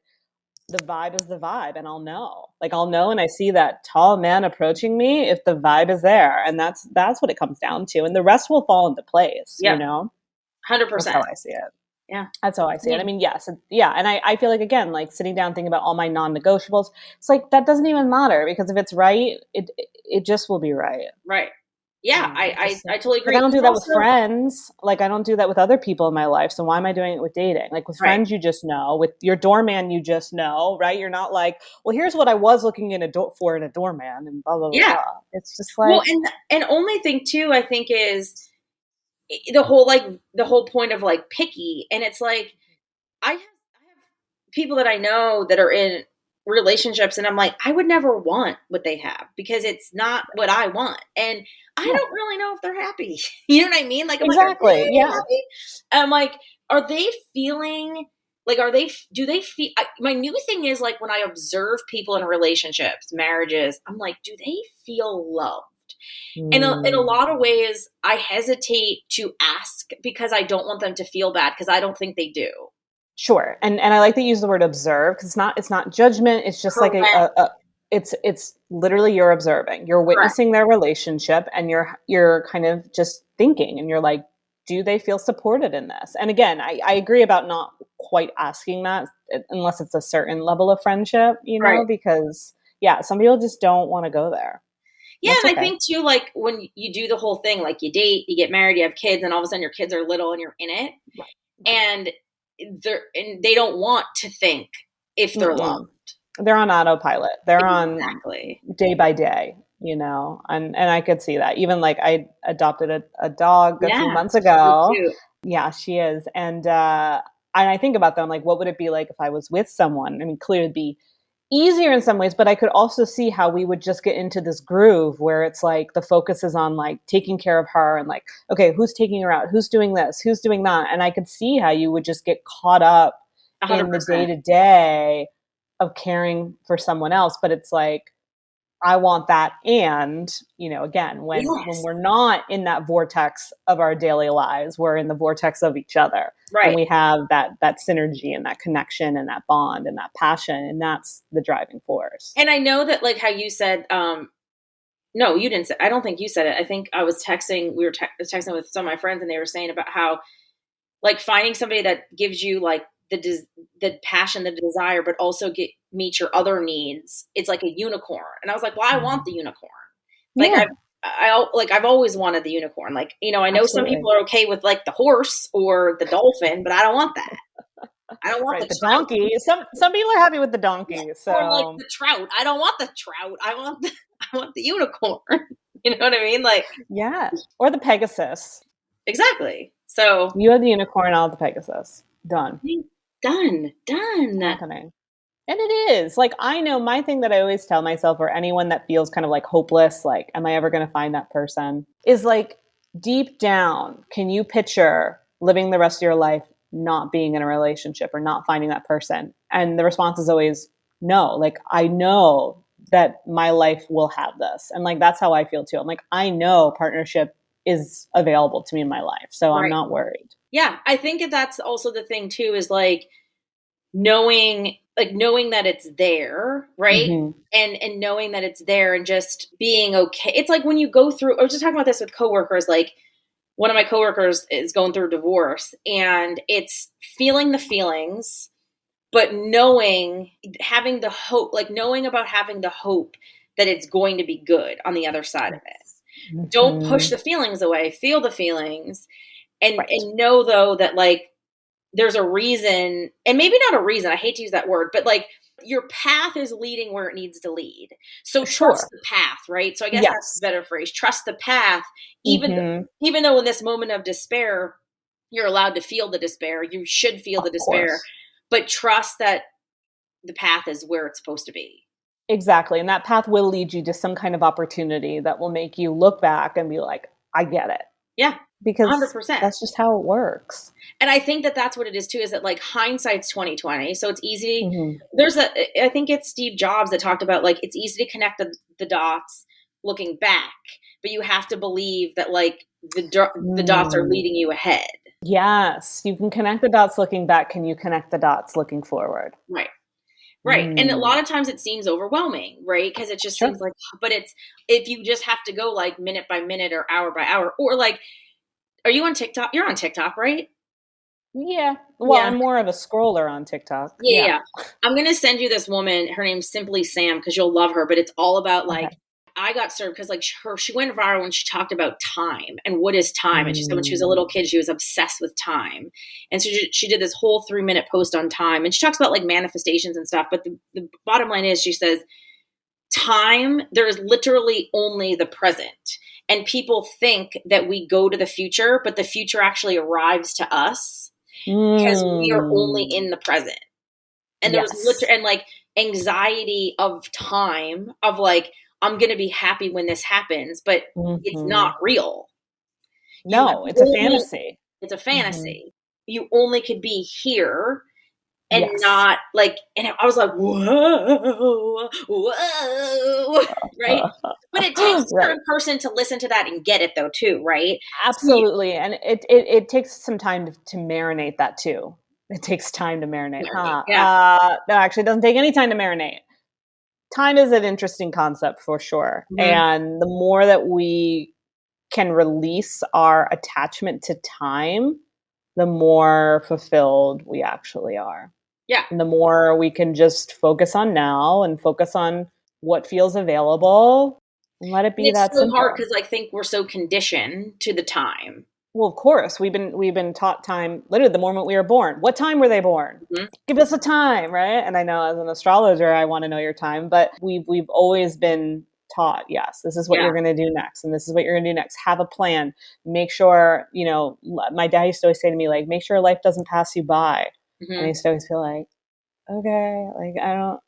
the vibe is the vibe and I'll know. Like I'll know and I see that tall man approaching me if the vibe is there. And that's what it comes down to. And the rest will fall into place, 100%. That's how I see it. Yeah. That's how I see it. I mean, yes. Yeah. And I feel like, again, like sitting down thinking about all my non-negotiables, it's like, that doesn't even matter because if it's right, it just will be right. Right. Yeah. I totally agree. Like, I don't do that with friends. Like I don't do that with other people in my life. So why am I doing it with dating? Like with friends, you just know. With your doorman, you just know, right? You're not like, well, here's what I was looking in a doorman and blah, blah, blah. It's just like. Well, and only thing too, I think is, the whole point of like picky. And it's like, I have people that I know that are in relationships and I'm like, I would never want what they have because it's not what I want. And I don't really know if they're happy. You know what I mean? Like, I'm exactly. Like, yeah. Happy? I'm like, are they feeling like, do they feel, my new thing is like, when I observe people in relationships, marriages, I'm like, do they feel loved? In a lot of ways, I hesitate to ask because I don't want them to feel bad because I don't think they do. Sure. And I like to use the word observe because it's not judgment. It's just like it's literally you're observing, you're Correct. witnessing their relationship, and you're kind of just thinking, and you're like, do they feel supported in this? And again, I agree about not quite asking that unless it's a certain level of friendship, Right. because yeah, some people just don't want to go there. Yeah, That's and I okay. think too, like when you do the whole thing, like you date, you get married, you have kids, and all of a sudden your kids are little and you're in it, and they don't want to think if they're Mm-mm. loved. They're on autopilot. They're on Exactly. day by day, and I could see that. Even like I adopted a dog a few Yeah. months So ago. cute. Yeah, she is. And I think about them like, what would it be like if I was with someone? I mean, clearly it'd be easier in some ways, but I could also see how we would just get into this groove where it's like the focus is on like taking care of her and like, okay, who's taking her out? Who's doing this? Who's doing that? And I could see how you would just get caught up in the 100%. day to day of caring for someone else. But it's like, I want that. And, again, when Yes. we're not in that vortex of our daily lives, we're in the vortex of each other. Right. And we have that synergy and that connection and that bond and that passion. And that's the driving force. And I know that, like how you said, no, you didn't say, I don't think you said it. I think I was texting, we were texting with some of my friends, and they were saying about how, like, finding somebody that gives you like the passion, the desire, but also meet your other needs. It's like a unicorn. And I was like, well, I want the unicorn. Like Yeah. I've always wanted the unicorn. Like, I know Absolutely. some people are okay with like the horse or the dolphin, but I don't want that. I don't want Right, the trout. donkey. Some people are happy with the donkey. Yeah. So Or like the trout. I don't want the trout. I want the unicorn. You know what I mean? Like, yeah. Or the Pegasus. exactly. So You have the unicorn, I'll have the Pegasus. Done. done. Happening. And it is. Like, I know my thing that I always tell myself, or anyone that feels kind of like hopeless, like, am I ever going to find that person? Is like, deep down, can you picture living the rest of your life not being in a relationship or not finding that person? And the response is always no. Like, I know that my life will have this. And like, that's how I feel too. I'm like, I know partnership is available to me in my life. So I'm Right. not worried. Yeah. I think that's also the thing too, is like knowing that it's there, right? Mm-hmm. And knowing that it's there and just being okay. It's like when you go through, I was just talking about this with coworkers, like one of my coworkers is going through a divorce, and it's feeling the feelings, but having the hope, like knowing about having the hope that it's going to be good on the other side of it. Mm-hmm. Don't push the feelings away, feel the feelings, and Right. and know though that like there's a reason, and maybe not a reason, I hate to use that word, but like your path is leading where it needs to lead. So Sure. trust the path, right? So I guess that's a better phrase. Trust the path, even though in this moment of despair, you're allowed to feel the despair. You should feel the despair, course. but trust that the path is where it's supposed to be. Exactly. And that path will lead you to some kind of opportunity that will make you look back and be like, I get it. Yeah. Because 100%. that's just how it works. And I think that that's what it is too, is that like hindsight's 20/20. So it's easy. Mm-hmm. I think it's Steve Jobs that talked about like, it's easy to connect the dots looking back, but you have to believe that like the dots are leading you ahead. Yes. You can connect the dots looking back. Can you connect the dots looking forward? Right. Right. And a lot of times it seems overwhelming, right? Because it just seems like, but it's, if you just have to go like minute by minute or hour by hour, or like, are you on TikTok? You're on TikTok, right? Yeah. Well, I'm more of a scroller on TikTok. Yeah. I'm going to send you this woman. Her name's Simply Sam, because you'll love her, but it's all about like, I got served because like she went viral when she talked about time and what is time. And she said when she was a little kid, she was obsessed with time. And so she did this whole 3-minute post on time. And she talks about like manifestations and stuff. But the bottom line is, she says, time, there is literally only the present. And people think that we go to the future, but the future actually arrives to us because we are only in the present. And there was literally, and like anxiety of time, of like, I'm going to be happy when this happens, but it's not real. No, it's a fantasy. It's a fantasy. You only could be here and not like, and I was like, whoa, right? But it takes a certain person to listen to that and get it though too, right? Absolutely. And it takes some time to marinate that too. It takes time to marinate. No, actually it doesn't take any time to marinate. time is an interesting concept for sure. Mhm. And the more that we can release our attachment to time, the more fulfilled we actually are. Yeah. And the more we can just focus on now and focus on what feels available and let it And be it's that so hard simple. because I think we're so conditioned to the time. Well, of course, we've been taught time literally the moment we were born. What time were they born? Mhm. Give us a time, right? And I know as an astrologer, I want to know your time, but we've always been taught, yes, this is what Yeah. you're going to do next, and this is what you're going to do next. Have a plan. Make sure, my dad used to always say to me, like, make sure life doesn't pass you by. And I Mhm. used to always feel like, okay, like I don't,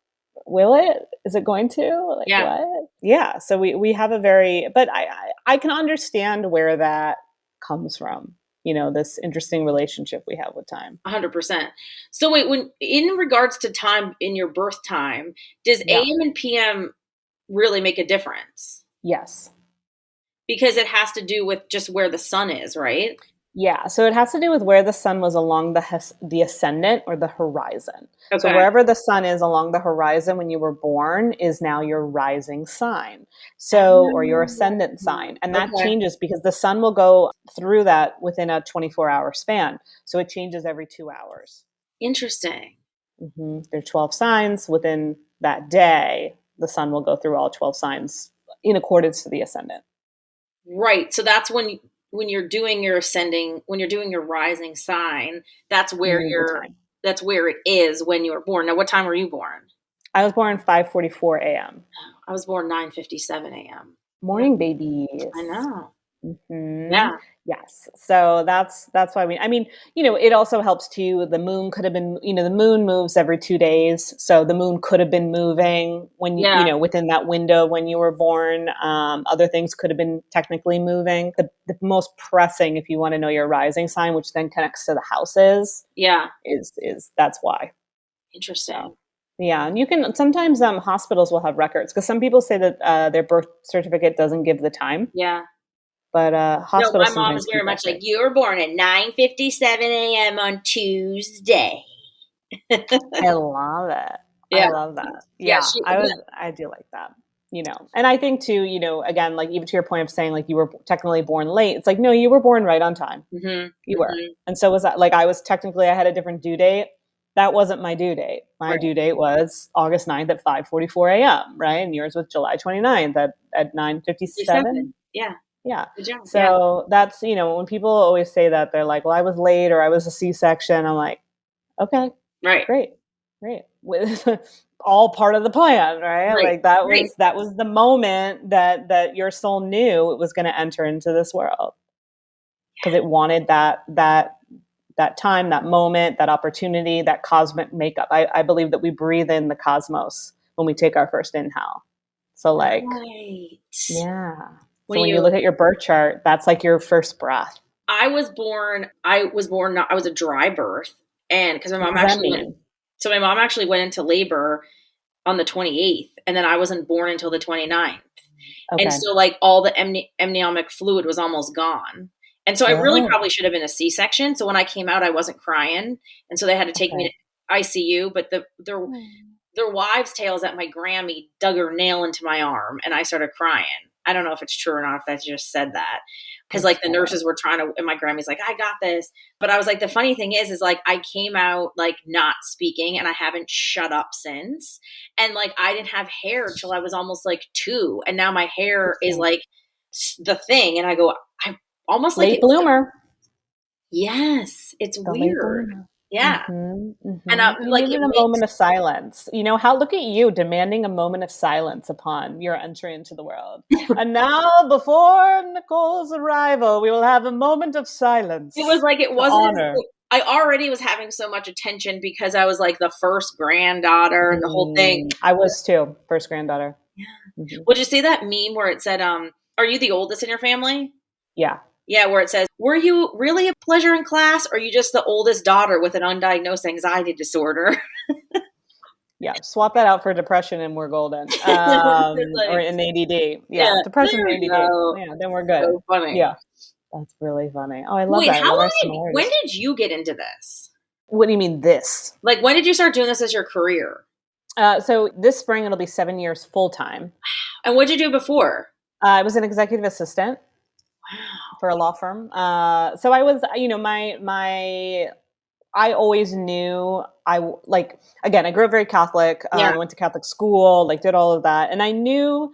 will it? Is it going to? Like Yeah. what? Yeah. So we have a very, but I can understand where that comes from. This interesting relationship we have with time. 100%. So wait, when in regards to time in your birth time, does Yeah. AM and PM really make a difference? Yes. Because it has to do with just where the sun is, right? Yeah, so it has to do with where the sun was along the ascendant or the horizon. So Okay. wherever the sun is along the horizon when you were born is now your rising sign. So, or your ascendant sign. And that Okay. changes because the sun will go through that within a 24-hour span. So it changes every 2 hours. Interesting. There are 12 signs within that day. The sun will go through all 12 signs in accordance to the ascendant. Right. So that's when you're doing your ascending, when you're doing your rising sign, that's You where need the time. that's where it is when you were born. Now, what time were you born? I was born 5:44 a.m. I was born 9:57 a.m. Yeah, Morning babies. I know. hmm Yeah. Yes. So that's why it also helps too. The moon could have been, the moon moves every 2 days. So the moon could have been moving when, Yeah. within that window when you were born. Other things could have been technically moving. The most pressing, if you want to know your rising sign, which then connects to the houses, Yeah. is that's why. Interesting. So, yeah. And you can, sometimes hospitals will have records because some people say that their birth certificate doesn't give the time. Yeah. But No, my hospitals mom sometimes is very keep much like, records. you were born at 9:57 a.m. on Tuesday. I love it. I Yeah. love that. Yeah. Yeah, I do like that. And I think too, again, like even to your point of saying like you were technically born late, it's like, no, you were born right on time. Mhm. You were. Mhm. And so was that. Like I was technically, I had a different due date. That wasn't my due date. My Right. due date was August 9th at 5:44 a.m., right? And yours was July 29th at 9:57. Yeah. Yeah. Good job. Yeah. So that's, when people always say that, they're like, well, I was late or I was a C-section. I'm like, okay, Right. great, great. With all part of the plan, right? Right. Like that Right. was the moment that your soul knew it was going to enter into this world because it wanted that time, that moment, that opportunity, that cosmic makeup. I believe that we breathe in the cosmos when we take our first inhale. So like, Right. yeah. So When when you look at your birth chart, that's like your first breath. I was born, I was a dry birth, and because What does that mean? my mom actually went into labor on the 28th, and then I wasn't born until the 29th. And Okay. so like all the amniotic fluid was almost gone. And so I really Oh, probably should have been a C-section. So when I came out, I wasn't crying. And so they had to take me okay. to ICU, but their wives' tales that my Grammy dug her nail into my arm and I started crying. I don't know if it's true or not, if that just said that. Because That's like the funny. nurses were trying to, and my Grammy's like, I got this. But I was like, the funny thing is like I came out like not speaking and I haven't shut up since. And like I didn't have hair till I was almost like 2. And now my hair is Interesting. like the thing. And I go, I almost like Late it's, bloomer. yes, it's The late weird. bloomer. Yeah. And You like needed it a makes, moment of silence. How look at you demanding a moment of silence upon your entry into the world. And now, before Nicole's arrival, we will have a moment of silence it was like, it to wasn't, honor. I already was having so much attention because I was like the first granddaughter and the whole thing. I was too, first granddaughter. Yeah. hmm Would you see that meme where it said, are you the oldest in your family? Yeah. Yeah, where it says, were you really a pleasure in class, or are you just the oldest daughter with an undiagnosed anxiety disorder? Yeah, swap that out for depression and we're golden. It's Or like, an ADD. yeah, Yeah, depression there and we ADD. go. Yeah, then we're good. So funny. Yeah, that's really funny. Oh, I love Wait, that. I love our similarities. when did you get into this? What do you mean this? Like, when did you start doing this as your career? So this spring, it'll be 7 years full time. And what'd you do before? I was an executive assistant for a law firm. So I was, I always knew like, again, I grew up very Catholic. Yeah. I went to Catholic school, like did all of that. And I knew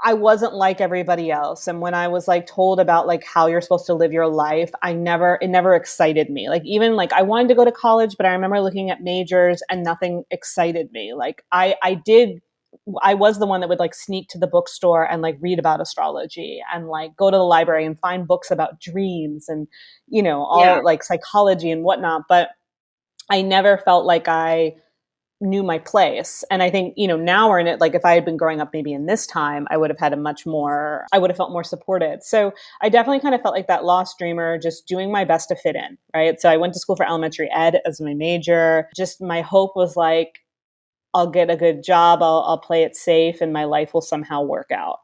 I wasn't like everybody else. And when I was like told about like how you're supposed to live your life, it never excited me. Like even like I wanted to go to college, but I remember looking at majors and nothing excited me. Like I was the one that would like sneak to the bookstore and like read about astrology and like go to the library and find books about dreams and, all like psychology and whatnot. But I never felt like I knew my place. And I think, now we're in it, like if I had been growing up maybe in this time, I would have felt more supported. So I definitely kind of felt like that lost dreamer, just doing my best to fit in. Right. So I went to school for elementary ed as my major. Just my hope was like, I'll get a good job. I'll play it safe and my life will somehow work out.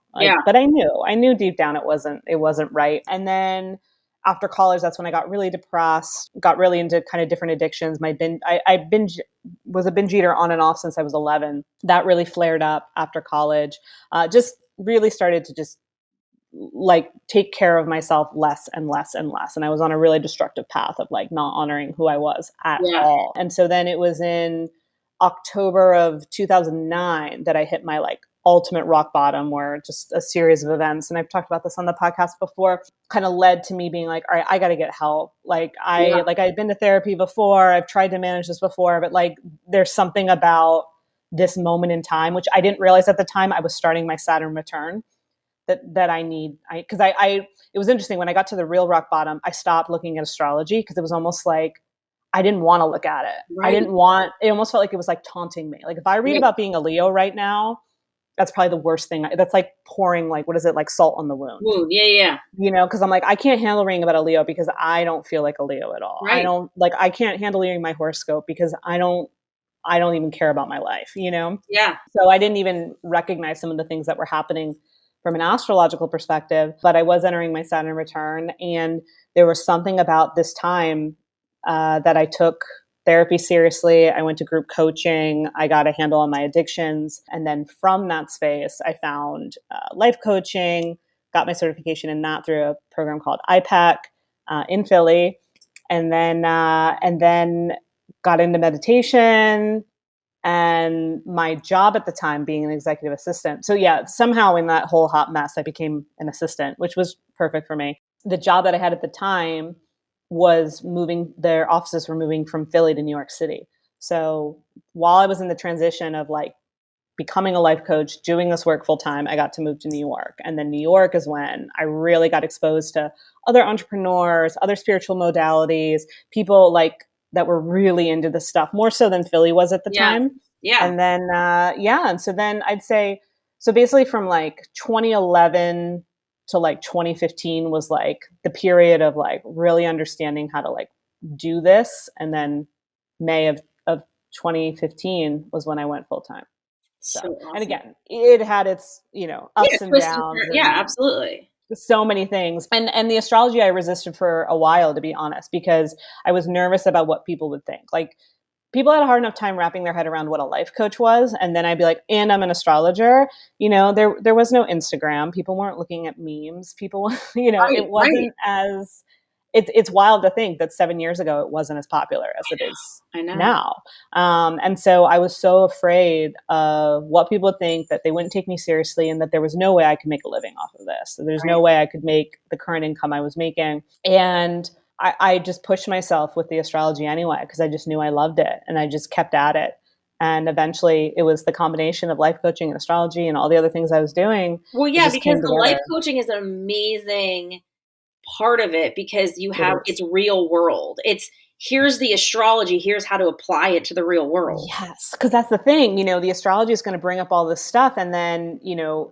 But I knew deep down it wasn't right. And then after college, that's when I got really depressed, got really into kind of different addictions. Was a binge eater on and off since I was 11. That really flared up after college. Just really started to just like take care of myself less and less and less. And I was on a really destructive path of like not honoring who I was at all. And so then it was in October of 2009 that I hit my like ultimate rock bottom, where just a series of events, and I've talked about this on the podcast before, kind of led to me being like, all right, I got to get help. Like I'd been to therapy before, I've tried to manage this before, but like there's something about this moment in time, which I didn't realize at the time I was starting my Saturn return, that I need. It was interesting when I got to the real rock bottom, I stopped looking at astrology because it was almost like I didn't want to look at it. Right. It almost felt like it was like taunting me. Like if I read about being a Leo right now, that's probably the worst thing. That's like pouring like, what is it? Like salt on the wound. Yeah. Cause I'm like, I can't handle reading about a Leo because I don't feel like a Leo at all. Right. I can't handle reading my horoscope because I don't even care about my life, Yeah. So I didn't even recognize some of the things that were happening from an astrological perspective, but I was entering my Saturn return. And there was something about this time that I took therapy seriously. I went to group coaching. I got a handle on my addictions. And then from that space, I found life coaching, got my certification in that through a program called IPEC in Philly. And then got into meditation and my job at the time being an executive assistant. So yeah, somehow in that whole hot mess, I became an assistant, which was perfect for me. The job that I had at the time was their offices were moving from Philly to New York City. So while I was in the transition of like becoming a life coach, doing this work full time, I got to move to New York. And then New York is when I really got exposed to other entrepreneurs, other spiritual modalities, people like that were really into this stuff, more so than Philly was at the time. Yeah. And then, and so then I'd say, so basically from like 2011 to like 2015 was like the period of like really understanding how to like do this. And then May of 2015 was when I went full time. So awesome. And again, it had its, ups and downs. Yeah, absolutely. So many things. And the astrology I resisted for a while, to be honest, because I was nervous about what people would think. Like people had a hard enough time wrapping their head around what a life coach was. And then I'd be like, and I'm an astrologer. There was no Instagram. People weren't looking at memes. People, it wasn't as, it's wild to think that 7 years ago, it wasn't as popular as it is now. And so I was so afraid of what people would think, that they wouldn't take me seriously, and that there was no way I could make a living off of this. So there's no way I could make the current income I was making. And I just pushed myself with the astrology anyway, because I just knew I loved it, and I just kept at it. And eventually it was the combination of life coaching and astrology and all the other things I was doing. Well, yeah, because the life coaching is an amazing part of it, because it's real world. It's here's the astrology, here's how to apply it to the real world. Yes, because that's the thing, the astrology is going to bring up all this stuff. And then,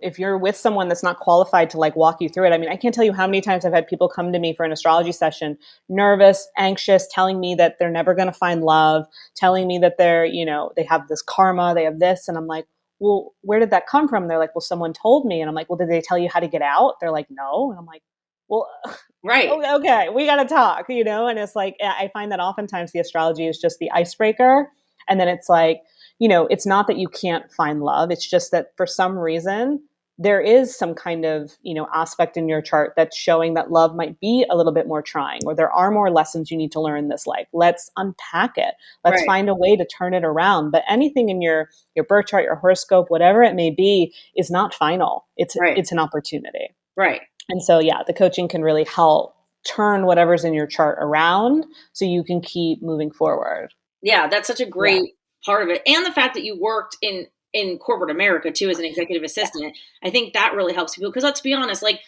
if you're with someone that's not qualified to like walk you through it, I mean, I can't tell you how many times I've had people come to me for an astrology session, nervous, anxious, telling me that they're never going to find love, telling me that they're, they have this karma, they have this. And I'm like, well, where did that come from? They're like, well, someone told me. And I'm like, well, did they tell you how to get out? They're like, no. And I'm like, well, right. Okay, we got to talk, and it's like, I find that oftentimes the astrology is just the icebreaker. And then it's like, it's not that you can't find love. It's just that for some reason, there is some kind of, aspect in your chart that's showing that love might be a little bit more trying, or there are more lessons you need to learn in this life. Let's unpack it. Let's Right. find a way to turn it around. But anything in your birth chart, your horoscope, whatever it may be, is not final. Right. It's an opportunity. Right. And so, yeah, the coaching can really help turn whatever's in your chart around so you can keep moving forward. Yeah, that's such a great part of it. And the fact that you worked in corporate America too as an executive assistant, I think that really helps people, because let's be honest, like,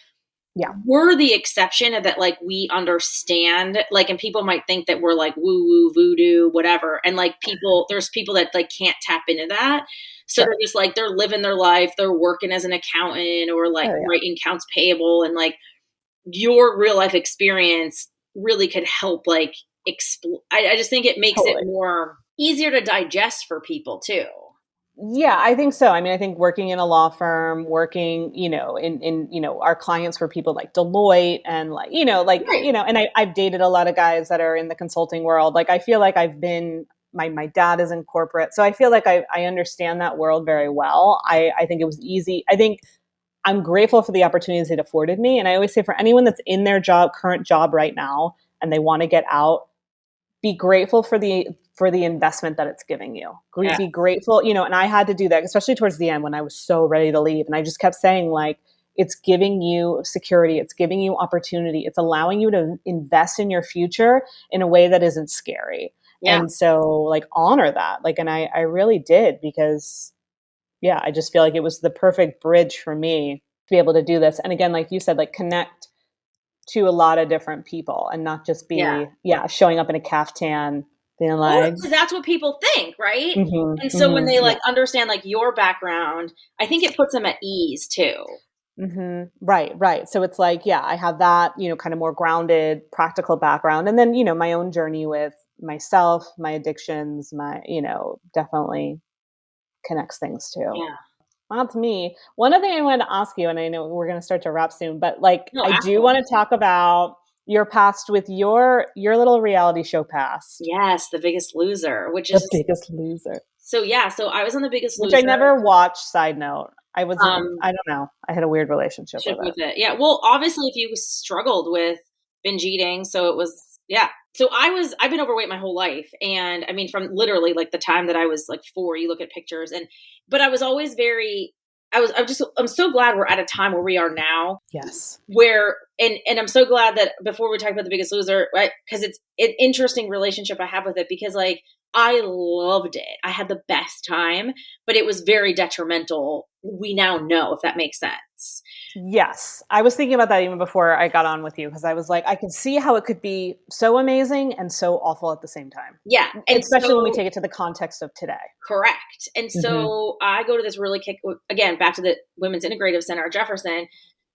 we're the exception of that, like, we understand, like, and people might think that we're like woo woo voodoo whatever, and like there's people that like can't tap into that, so they're just like, they're living their life, they're working as an accountant or like writing accounts payable, and like your real life experience really could help like I just think it makes it more easier to digest for people too. Yeah, I think so. I mean, I think working in a law firm, working, in our clients were people like Deloitte and like, and I've dated a lot of guys that are in the consulting world. Like, I feel like I've been, my dad is in corporate. So I feel like I understand that world very well. I think it was easy. I think I'm grateful for the opportunities it afforded me. And I always say, for anyone that's in their current job right now, and they want to get out, be grateful for the investment that it's giving you. Be grateful, and I had to do that, especially towards the end when I was so ready to leave. And I just kept saying, like, it's giving you security. It's giving you opportunity. It's allowing you to invest in your future in a way that isn't scary. Yeah. And so, like, honor that. Like, and I really did, because, I just feel like it was the perfect bridge for me to be able to do this. And again, like you said, like, connect to a lot of different people and not just be showing up in a caftan being like, because that's what people think, right? Mm-hmm, and so when they like understand like your background, I think it puts them at ease too. Mm-hmm. Right. So it's like, I have that, kind of more grounded, practical background. And then, my own journey with myself, my addictions, definitely connects things too. Yeah. That's me. One other thing I wanted to ask you, and I know we're going to start to wrap soon, but like, I do want to talk about your past with your little reality show past. Yes, The Biggest Loser, which is The Biggest Loser. So so I was on The Biggest Loser, which I never watched. Side note, I was I don't know. I had a weird relationship with it. Yeah, well, obviously, if you struggled with binge eating, so it was So I've been overweight my whole life, and I mean, from literally like the time that I was like 4. You look at pictures, but I was always I'm so glad we're at a time where we are now. Yes. Where, and I'm so glad that before we talk about The Biggest Loser, right? Because it's an interesting relationship I have with it, because like, I loved it. I had the best time, but it was very detrimental. We now know, if that makes sense. Yes. I was thinking about that even before I got on with you, because I was like, I can see how it could be so amazing and so awful at the same time. Yeah. And especially when we take it to the context of today. Correct. And so I go to this really again, back to the Women's Integrative Center at Jefferson.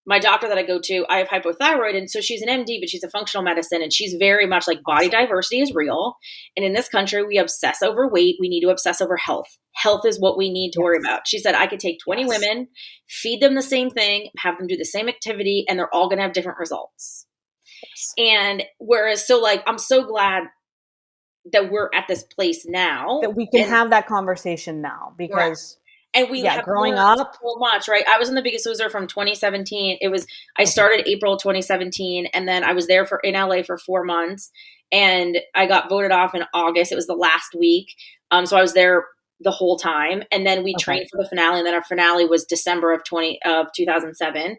My doctor that I go to, I have hypothyroid. And so she's an MD, but she's a functional medicine. And she's very much like, body diversity is real. And in this country, we obsess over weight. We need to obsess over health. Health is what we need to worry about. She said, I could take 20 women, feed them the same thing, have them do the same activity, and they're all going to have different results. Yes. And whereas, so like, I'm so glad that we're at this place now. That we can have that conversation now, because... And we have growing up so much, right? I was in The Biggest Loser from 2017. I started April 2017, and then I was there in LA for 4 months, and I got voted off in August. It was the last week. So I was there the whole time. And then we trained for the finale, and then our finale was December of 2007.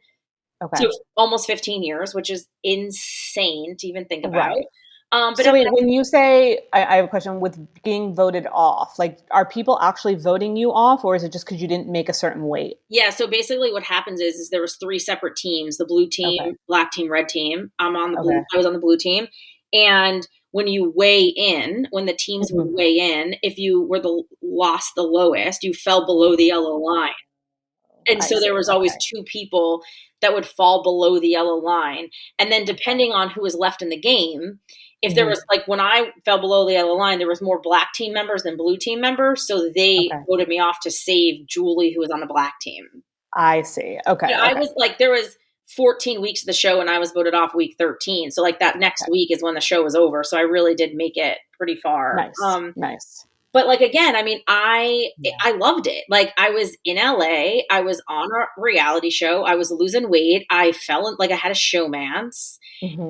Okay. So almost 15 years, which is insane to even think about. Right. But so wait, when you say, I have a question with being voted off, like, are people actually voting you off, or is it just because you didn't make a certain weight? Yeah. So basically what happens is there was 3 separate teams, the blue team, black team, red team. I was on the blue team. And when you weigh in, when the teams would weigh in, if you were lost the lowest, you fell below the yellow line. And so there was always 2 people that would fall below the yellow line. And then depending on who was left in the game, if there was, like, when I fell below the yellow line, there was more black team members than blue team members. So they voted me off to save Julie, who was on the black team. I see. Okay. I was like, there was 14 weeks of the show, and I was voted off week 13. So like that next week is when the show was over. So I really did make it pretty far. Nice. Nice. but like, again, I mean, I loved it. Like, I was in LA, I was on a reality show, I was losing weight, I fell in, like, I had a showmance, Mm-hmm.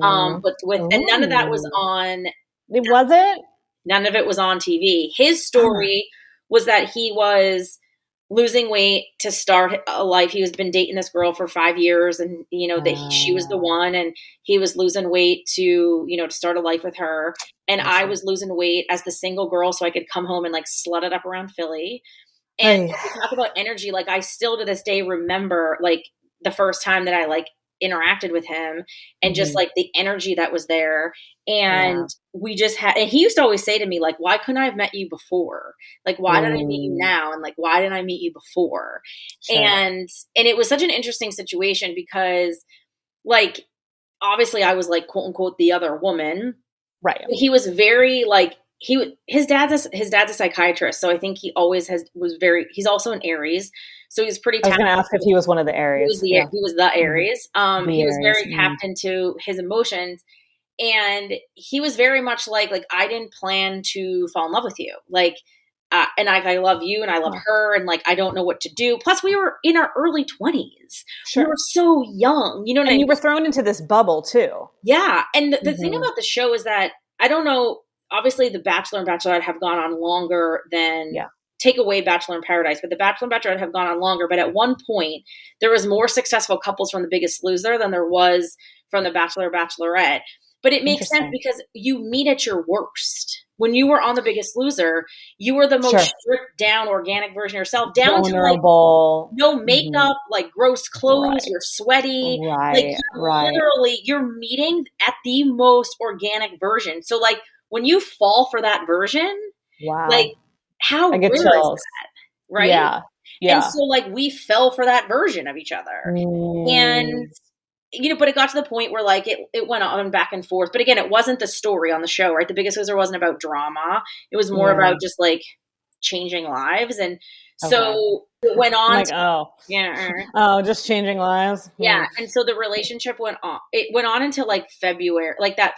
and none of that was Ooh. on, It wasn't? none of it was on TV. His Bummer. story was that he was losing weight to start a life. He was been dating this girl for 5 years, and that she was the one, and he was losing weight to start a life with her. And I I see. was losing weight as the single girl, so I could come home and like slut it up around Philly. And Ay. when we talk about energy, like I still to this day remember like the first time that I like interacted with him, and just Mhm. like the energy that was there. Yeah. And we just had, and he used to always say to me, like, why couldn't I have met you before? Like, why did I meet you Mm, now? And like, why didn't I meet you before? sure. And it was such an interesting situation because like, obviously I was like, quote unquote, the other woman. Right. He was very like, his dad's a psychiatrist, so I think he always he's also an Aries, so he's pretty I was tapped. gonna ask if he was one of the Aries. Yeah. He was the Mhm. Aries. The He was Aries. very tapped into his emotions, and he was very much like I didn't plan to fall in love with you, like, and I love you and I love Oh, her, and like I don't know what to do. Plus, we were in our early 20s. We were sure. so young, you know what I And mean? you were thrown into this bubble too. Yeah, and the thing Mhm. about the show is that I don't know. Obviously, The Bachelor and Bachelorette have gone on longer than, Yeah. take away Bachelor in Paradise, but The Bachelor and Bachelorette have gone on longer. But at one point, there was more successful couples from The Biggest Loser than there was from The Bachelor or Bachelorette. But it makes sense Interesting. because you meet at your worst. When you were on The Biggest Loser, you were the most Sure. stripped down, organic version of yourself, down to like Vulnerable. no Mhm. makeup, like gross clothes, Right. you're sweaty. Like Right. you're Right. literally you're meeting at the most organic version. So like when you fall for that version, like Wow. how I get rare is chills. that, right? Yeah. And Yeah. so like we fell for that version of each other. And Mm. but it got to the point where like it went on back and forth. But again, it wasn't the story on the show, right? The Biggest Loser wasn't about drama. It was more Yeah. about just like changing lives. And Okay. so it went I'm on like, to, oh, yeah. oh, just changing lives. Yeah, Hmm. and so the relationship went on. It went on until like February, like that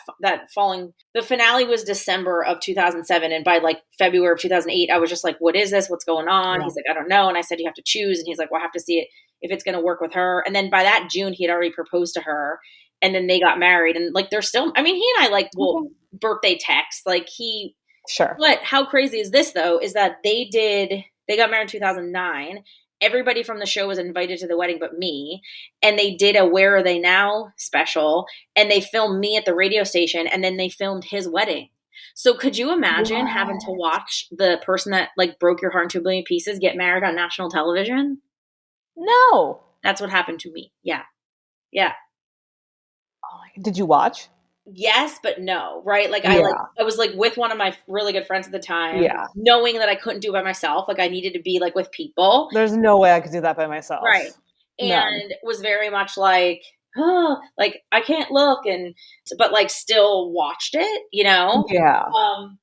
falling. The finale was December of 2007, and by like February of 2008, I was just like, "What is this? What's going on?" Yeah. He's like, "I don't know," and I said, "You have to choose," and he's like, "Well, I have to see it if it's going to work with her." And then by that June, he had already proposed to her, and then they got married, and like they're still. I mean, he and I like will Okay. birthday text, like he. Sure. But how crazy is this though? Is that they got married in 2009. Everybody from the show was invited to the wedding but me, and they did a Where Are They Now special, and they filmed me at the radio station, and then they filmed his wedding. So could you imagine having to What? watch the person that like broke your heart in 2 billion pieces get married on national television? No. That's what happened to me. Yeah. Yeah. Oh did you watch? Yes, but no, right? Like Yeah. I was like with one of my really good friends at the time, Yeah. knowing that I couldn't do it by myself. Like I needed to be like with people. There's no way I could do that by Right. myself. None. And was very much like, oh, like I can't look, and but like still watched it. Yeah. Um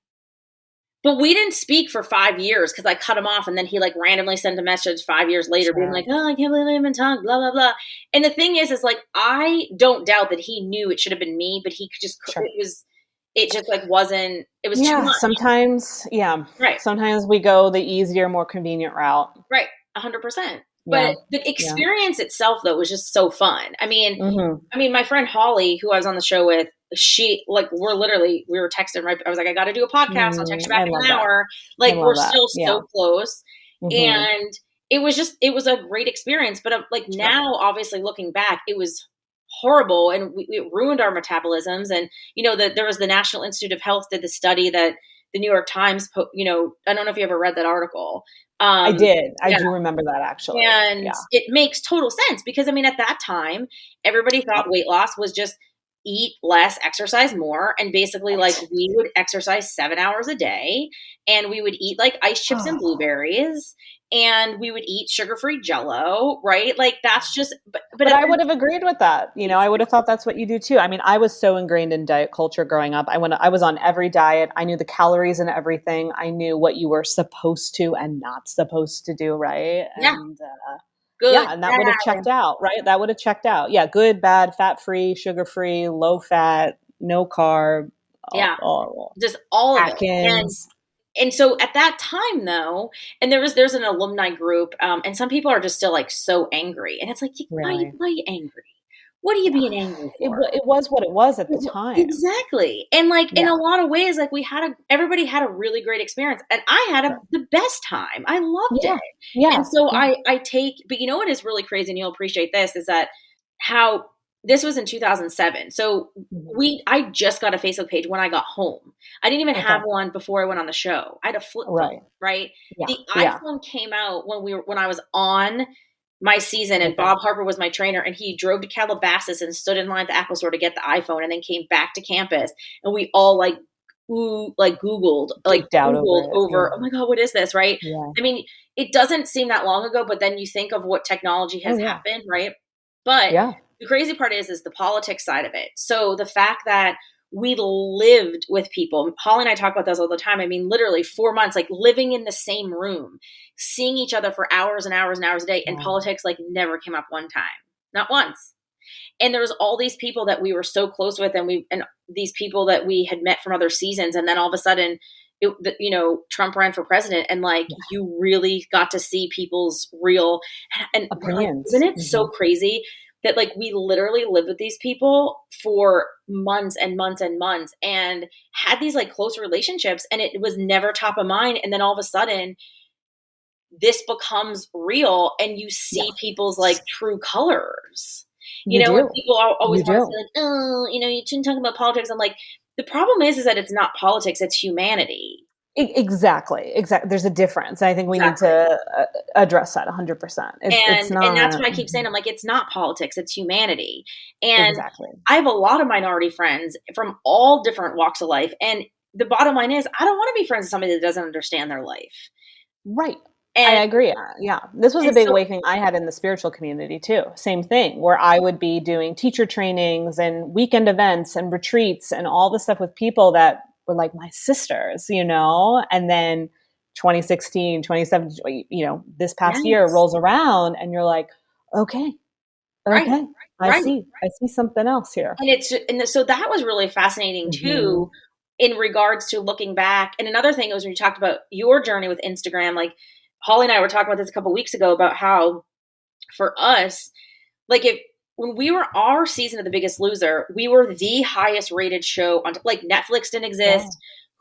but we didn't speak for 5 years because I cut him off, and then he like randomly sent a message 5 years later being Sure. like, "Oh, I can't believe I haven't talked, blah blah blah." And the thing is like I don't doubt that he knew it should have been me, but he could just Sure. it just like wasn't, it was too Yeah. much. Sometimes, yeah. Right. Sometimes we go the easier, more convenient route. Right. 100%. Yeah. But the Yeah. experience itself though was just so fun. Hmm. I mean, my friend Holly, who I was on the show with, she like we were texting right. I was like, I got to do a podcast. I'll text you back I in love an that. hour. I Like we're love that. still Yeah. so close, Hmm. and it was a great experience. But like Sure. now, obviously looking back, it was horrible, and it ruined our metabolisms. And that there was the National Institute of Health did the study that the New York Times, I don't know if you ever read that article. I did. I Yeah. do remember that actually. And Yeah. it makes total sense because at that time, everybody thought weight loss was just eat less, exercise more. And basically, like, Right. we would exercise 7 hours a day, and we would eat like ice chips and Oh. blueberries, and we would eat sugar-free jello, right? Like, that's just, but But I would have agreed with that. I would have thought that's what you do too. I mean, I was so ingrained in diet culture growing up. I was on every diet. I knew the calories and everything. I knew what you were supposed to and not supposed to do, right? yeah, And good, yeah, and that would have bad. checked out, right? That would have checked out. Yeah, good, bad, fat-free, sugar-free, low fat, no carb, Yeah, all just all of it. And Atkins. And so at that time though, and there's an alumni group, and some people are just still like so angry. And it's like, Really? why are you angry? What are you being angry for? It was what it was at the time. Exactly. And like in Yeah. a lot of ways, like everybody had a really great experience, and I had Sure. the best time. I loved Yeah. it. Yeah. And so Yeah. but you know what is really crazy, and you'll appreciate this, is that how this was in 2007. So Mhm. I just got a Facebook page when I got home. I didn't even have Okay. one before I went on the show. I had a flip Right. phone, right? Yeah. The Yeah. iPhone came out when I was on my season, and Okay. Bob Harper was my trainer, and he drove to Calabasas and stood in line at the Apple store to get the iPhone, and then came back to campus, and we all Googled Geeked out over it. over, oh Yeah. my God, what is this? Right. Yeah. I mean, it doesn't seem that long ago, but then you think of what technology Oh, has yeah. happened, right? But Yeah. the crazy part is the politics side of it. So the fact that we lived with people, Holly and I talk about this all the time. I mean, literally 4 months, like living in the same room, seeing each other for hours and hours and hours a day, and Yeah. politics like never came up one time, not once. And there was all these people that we were so close with, and these people that we had met from other seasons, and then all of a sudden, Trump ran for president, and like you really got to see people's real and like, Opinions. isn't it so crazy that like we literally lived with these people for months and months and months, and had these like close relationships, and it was never top of mind, and then all of a sudden this becomes real, and you see people's like true colors. You And do. people always You want to do. say like, oh, you shouldn't talk about politics. I'm like, the problem is that it's not politics, it's humanity. Exactly. There's a difference. I think we need Exactly. to address that 100%. It's not. And that's what I keep saying. I'm like, it's not politics, it's humanity. And Exactly. I have a lot of minority friends from all different walks of life. And the bottom line is, I don't want to be friends with somebody that doesn't understand their life. Right. And I agree. Yeah. This was a big awakening I had in the spiritual community too. Same thing, where I would be doing teacher trainings and weekend events and retreats and all this stuff with people that were like my sisters, and then 2016, 2017, this past year rolls around and you're like, okay, right. I see something else here. And so that was really fascinating too, in regards to looking back. And another thing was when you talked about your journey with Instagram, like Holly and I were talking about this a couple of weeks ago about how for us, like when we were our season of The Biggest Loser, we were the highest rated show on, like Netflix didn't exist,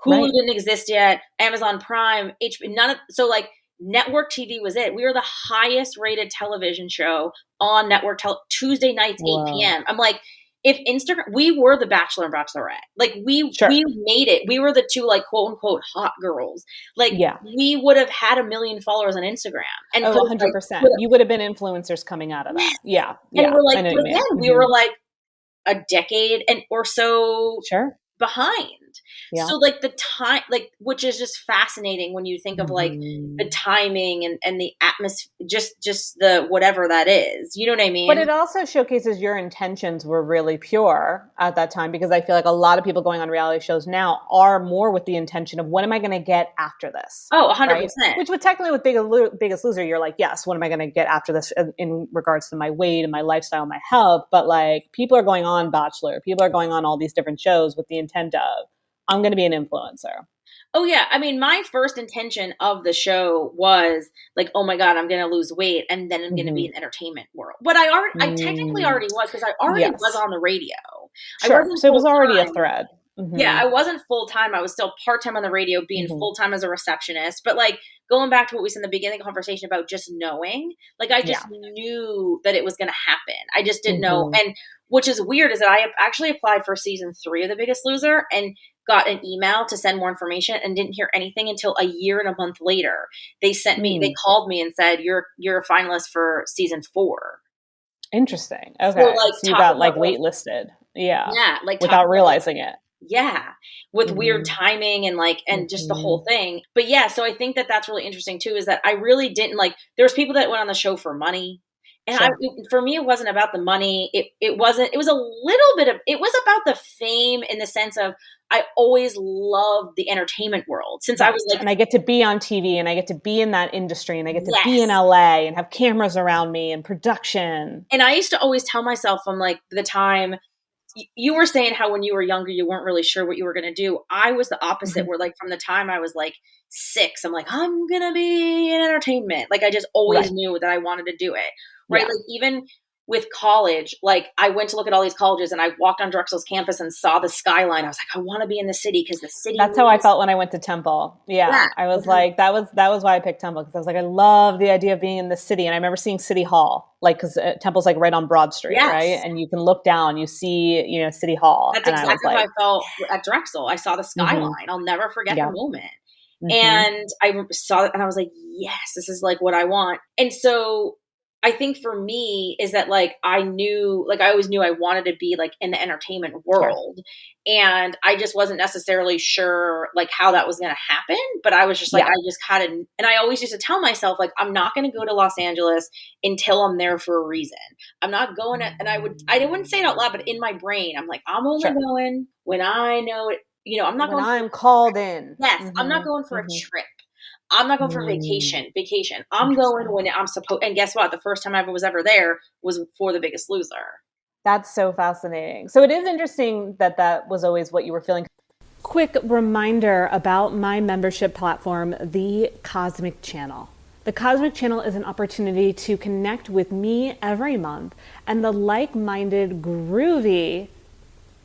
Hulu didn't exist yet, Amazon Prime, HBO, so like network TV was it. We were the highest rated television show on network Tuesday nights, 8 p.m. I'm like, if Instagram, we were the Bachelor and Bachelorette. Like we made it. We were the two like quote unquote hot girls. Like we would have had 1 million followers on Instagram. And 100%. You would have been influencers coming out of that. Yeah. And we're like, but again, we were like a decade or so behind. Yeah. So like the time, like, which is just fascinating when you think of like the timing and the atmosphere, just the whatever that is, you know what I mean? But it also showcases your intentions were really pure at that time, because I feel like a lot of people going on reality shows now are more with the intention of what am I going to get after this? Oh, 100%. Right? Which would technically with Biggest Loser, you're like, yes, what am I going to get after this in regards to my weight and my lifestyle, my health? But like people are going on Bachelor, people are going on all these different shows with the intent of, I'm going to be an influencer. Oh yeah. I mean, my first intention of the show was like, oh my God, I'm going to lose weight and then I'm going to be in entertainment world. But I technically already was, because I already was on the radio. Sure. So it was already a thread. Yeah. I wasn't full time. I was still part-time on the radio, being full-time as a receptionist, but like going back to what we said in the beginning of the conversation about just knowing, like I just knew that it was going to happen. I just didn't know. And which is weird is that I actually applied for season 3 of The Biggest Loser and got an email to send more information and didn't hear anything until a year and a month later. They called me and said, you're a finalist for season 4. Interesting. Okay. So you got like waitlisted. Yeah. Yeah. Like without realizing it. Yeah. With weird timing and like, and just the whole thing. But yeah, so I think that that's really interesting too, is that I really didn't like, there was people that went on the show for money. And for me, it wasn't about the money. It was about the fame, in the sense of, I always loved the entertainment world since I was like, and I get to be on TV and I get to be in that industry and I get to be in LA and have cameras around me and production. And I used to always tell myself from like the time you were saying how when you were younger, you weren't really sure what you were going to do. I was the opposite, where like from the time I was like 6, I'm like, I'm going to be in entertainment. Like I just always knew that I wanted to do it. Right. Yeah. Like even with college, like I went to look at all these colleges and I walked on Drexel's campus and saw the skyline. I was like, I want to be in the city because the city. That's how I felt when I went to Temple. Yeah. I was like, that was why I picked Temple, because I was like, I love the idea of being in the city. And I remember seeing City Hall, like, because Temple's like right on Broad Street, right? And you can look down, you see, you know, City Hall. That's exactly how I felt at Drexel. I saw the skyline. I'll never forget the moment. And I saw it and I was like, yes, this is like what I want. And so I think for me is that like, I always knew I wanted to be like in the entertainment world. And I just wasn't necessarily sure like how that was going to happen. But I was just like, I just had to, and I always used to tell myself, like, I'm not going to go to Los Angeles until I'm there for a reason. I'm not going to, and I wouldn't say it out loud, but in my brain, I'm like, I'm only going when I know it, you know, I'm not going. I'm called in. Yes. I'm not going for a trip. I'm not going for vacation. I'm going when I'm supposed. And guess what? The first time I was ever there was for The Biggest Loser. That's so fascinating. So it is interesting that that was always what you were feeling. Quick reminder about my membership platform, The Cosmic Channel. The Cosmic Channel is an opportunity to connect with me every month and the like-minded, groovy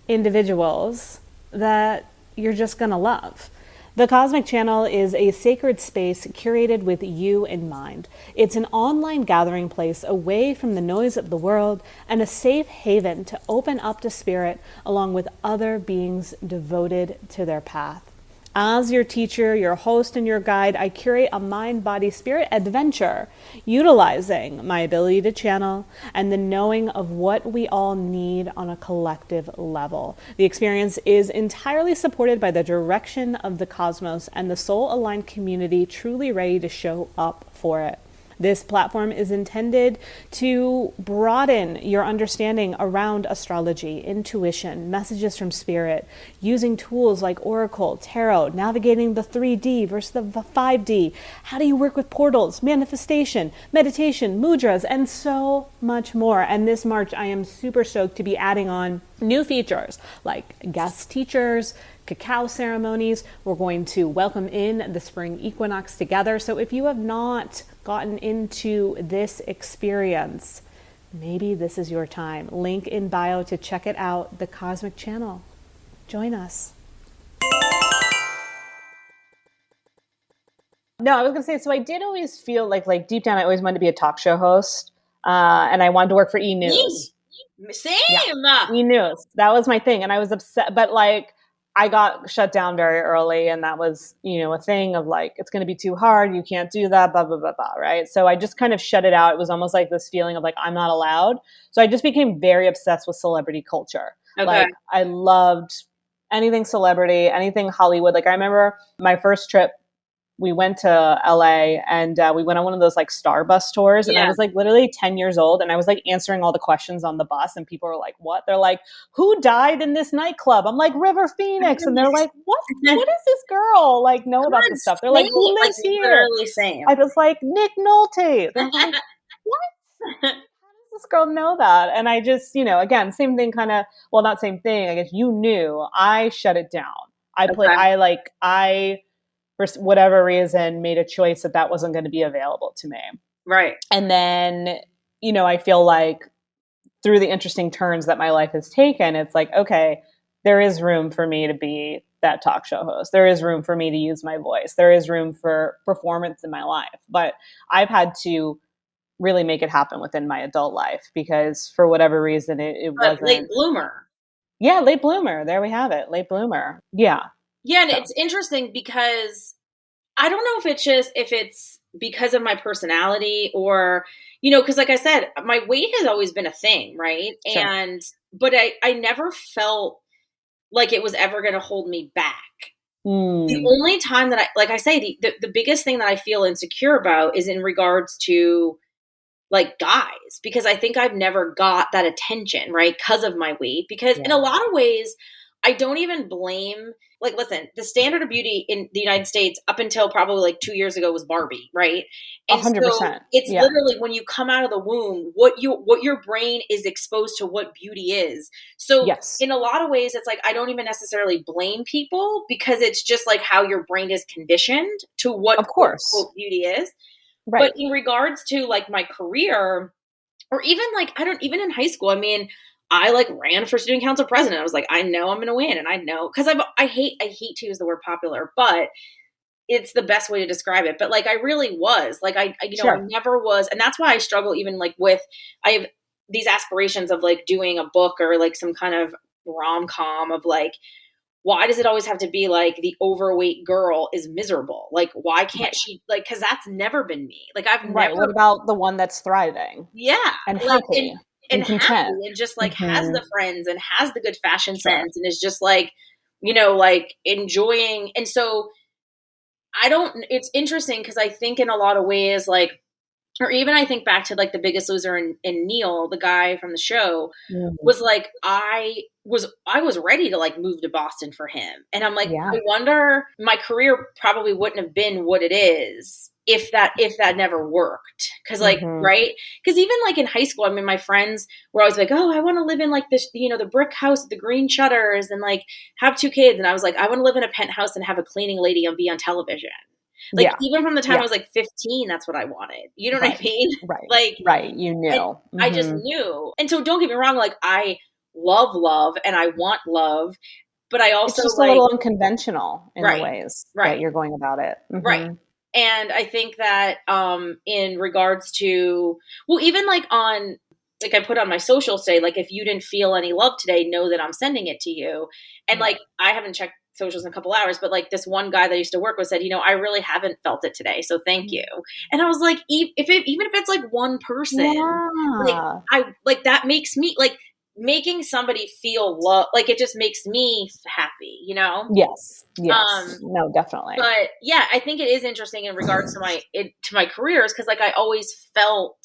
individuals that you're just going to love. The Cosmic Channel is a sacred space curated with you in mind. It's an online gathering place away from the noise of the world and a safe haven to open up to spirit along with other beings devoted to their path. As your teacher, your host, and your guide, I curate a mind-body-spirit adventure utilizing my ability to channel and the knowing of what we all need on a collective level. The experience is entirely supported by the direction of the cosmos and the soul-aligned community truly ready to show up for it. This platform is intended to broaden your understanding around astrology, intuition, messages from spirit, using tools like Oracle, Tarot, navigating the 3D versus the 5D. How do you work with portals, manifestation, meditation, mudras, and so much more. And this March, I am super stoked to be adding on new features like guest teachers, cacao ceremonies. We're going to welcome in the spring equinox together. So if you have not gotten into this experience, maybe this is your time. Link in bio to check it out, The Cosmic Channel. Join us. No, I was going to say, so I did always feel like deep down, I always wanted to be a talk show host. And I wanted to work for E-News. Same. Yeah. E-News. That was my thing. And I was upset, but like, I got shut down very early, and that was, you know, a thing of like, it's going to be too hard. You can't do that, blah, blah, blah, blah. Right. So I just kind of shut it out. It was almost like this feeling of like, I'm not allowed. So I just became very obsessed with celebrity culture. Okay. Like I loved anything celebrity, anything Hollywood. Like I remember my first trip, we went to LA and we went on one of those like star bus tours, and I was like literally 10 years old, and I was like answering all the questions on the bus, and people were like, what? They're like, who died in this nightclub? I'm like, River Phoenix. And they're like, what does this girl like know about this stuff? They're like, who lives here? Same. I was like, Nick Nolte. They're like, what? How does this girl know that? And I just, you know, again, same thing kind of, well, not same thing. I guess you knew. I shut it down. I for whatever reason, made a choice that wasn't going to be available to me. Right. And then, you know, I feel like through the interesting turns that my life has taken, it's like, okay, there is room for me to be that talk show host. There is room for me to use my voice. There is room for performance in my life. But I've had to really make it happen within my adult life because for whatever reason, it wasn't. Late bloomer. Yeah, late bloomer. There we have it. Late bloomer. Yeah. Yeah, and it's interesting because I don't know if it's because of my personality or, you know, because like I said, my weight has always been a thing, right? Sure. But I never felt like it was ever going to hold me back. The only time that like I say, the biggest thing that I feel insecure about is in regards to like guys, because I think I've never got that attention, right? Because of my weight, because in a lot of ways, I don't even blame, like, listen, the standard of beauty in the United States up until probably like 2 years ago was Barbie, right? And so 100%. it's Yeah. literally when you come out of the womb, what your brain is exposed to what beauty is. So Yes. in a lot of ways, it's like, I don't even necessarily blame people because it's just like how your brain is conditioned to what Of course. quote beauty is. Right. But in regards to like my career, or even like, even in high school, I mean, I like ran for student council president. I was like, I know I'm going to win. And I know, cause I hate to use the word popular, but it's the best way to describe it. But like, I really was like, I never was. And that's why I struggle even like I have these aspirations of like doing a book or like some kind of rom-com of like, why does it always have to be like the overweight girl is miserable? Like, why can't she like, cause that's never been me. Like I've never. What about the one that's thriving? Yeah. And like, happy. And content. happy and just like has the friends and has the good fashion sense and is just like, like enjoying. And so it's interesting because I think in a lot of ways, like, or even I think back to like The Biggest Loser and Neil, the guy from the show, was like, I was ready to like move to Boston for him. And I'm like, I wonder, my career probably wouldn't have been what it is if that never worked. Cause like, right. Cause even like in high school, I mean, my friends were always like, oh, I want to live in like this, the brick house with the green shutters and like have 2 kids. And I was like, I want to live in a penthouse and have a cleaning lady and be on television. Like even from the time I was like 15, that's what I wanted. You know what I mean? Right. Like, right. You knew. I just knew. And so don't get me wrong. Like I love love and I want love, but I also it's just like a little unconventional in the ways that you're going about it. Right. And I think that in regards to, well, even like on, like I put on my social say, like, if you didn't feel any love today, know that I'm sending it to you. And like, I haven't checked socials in a couple hours, but like this one guy that I used to work with said, I really haven't felt it today. So thank you. And I was like, even if it's like one person, like that makes me like making somebody feel love. Like it just makes me happy, Yes. No, definitely. But yeah, I think it is interesting in regards to my careers. Cause like I always felt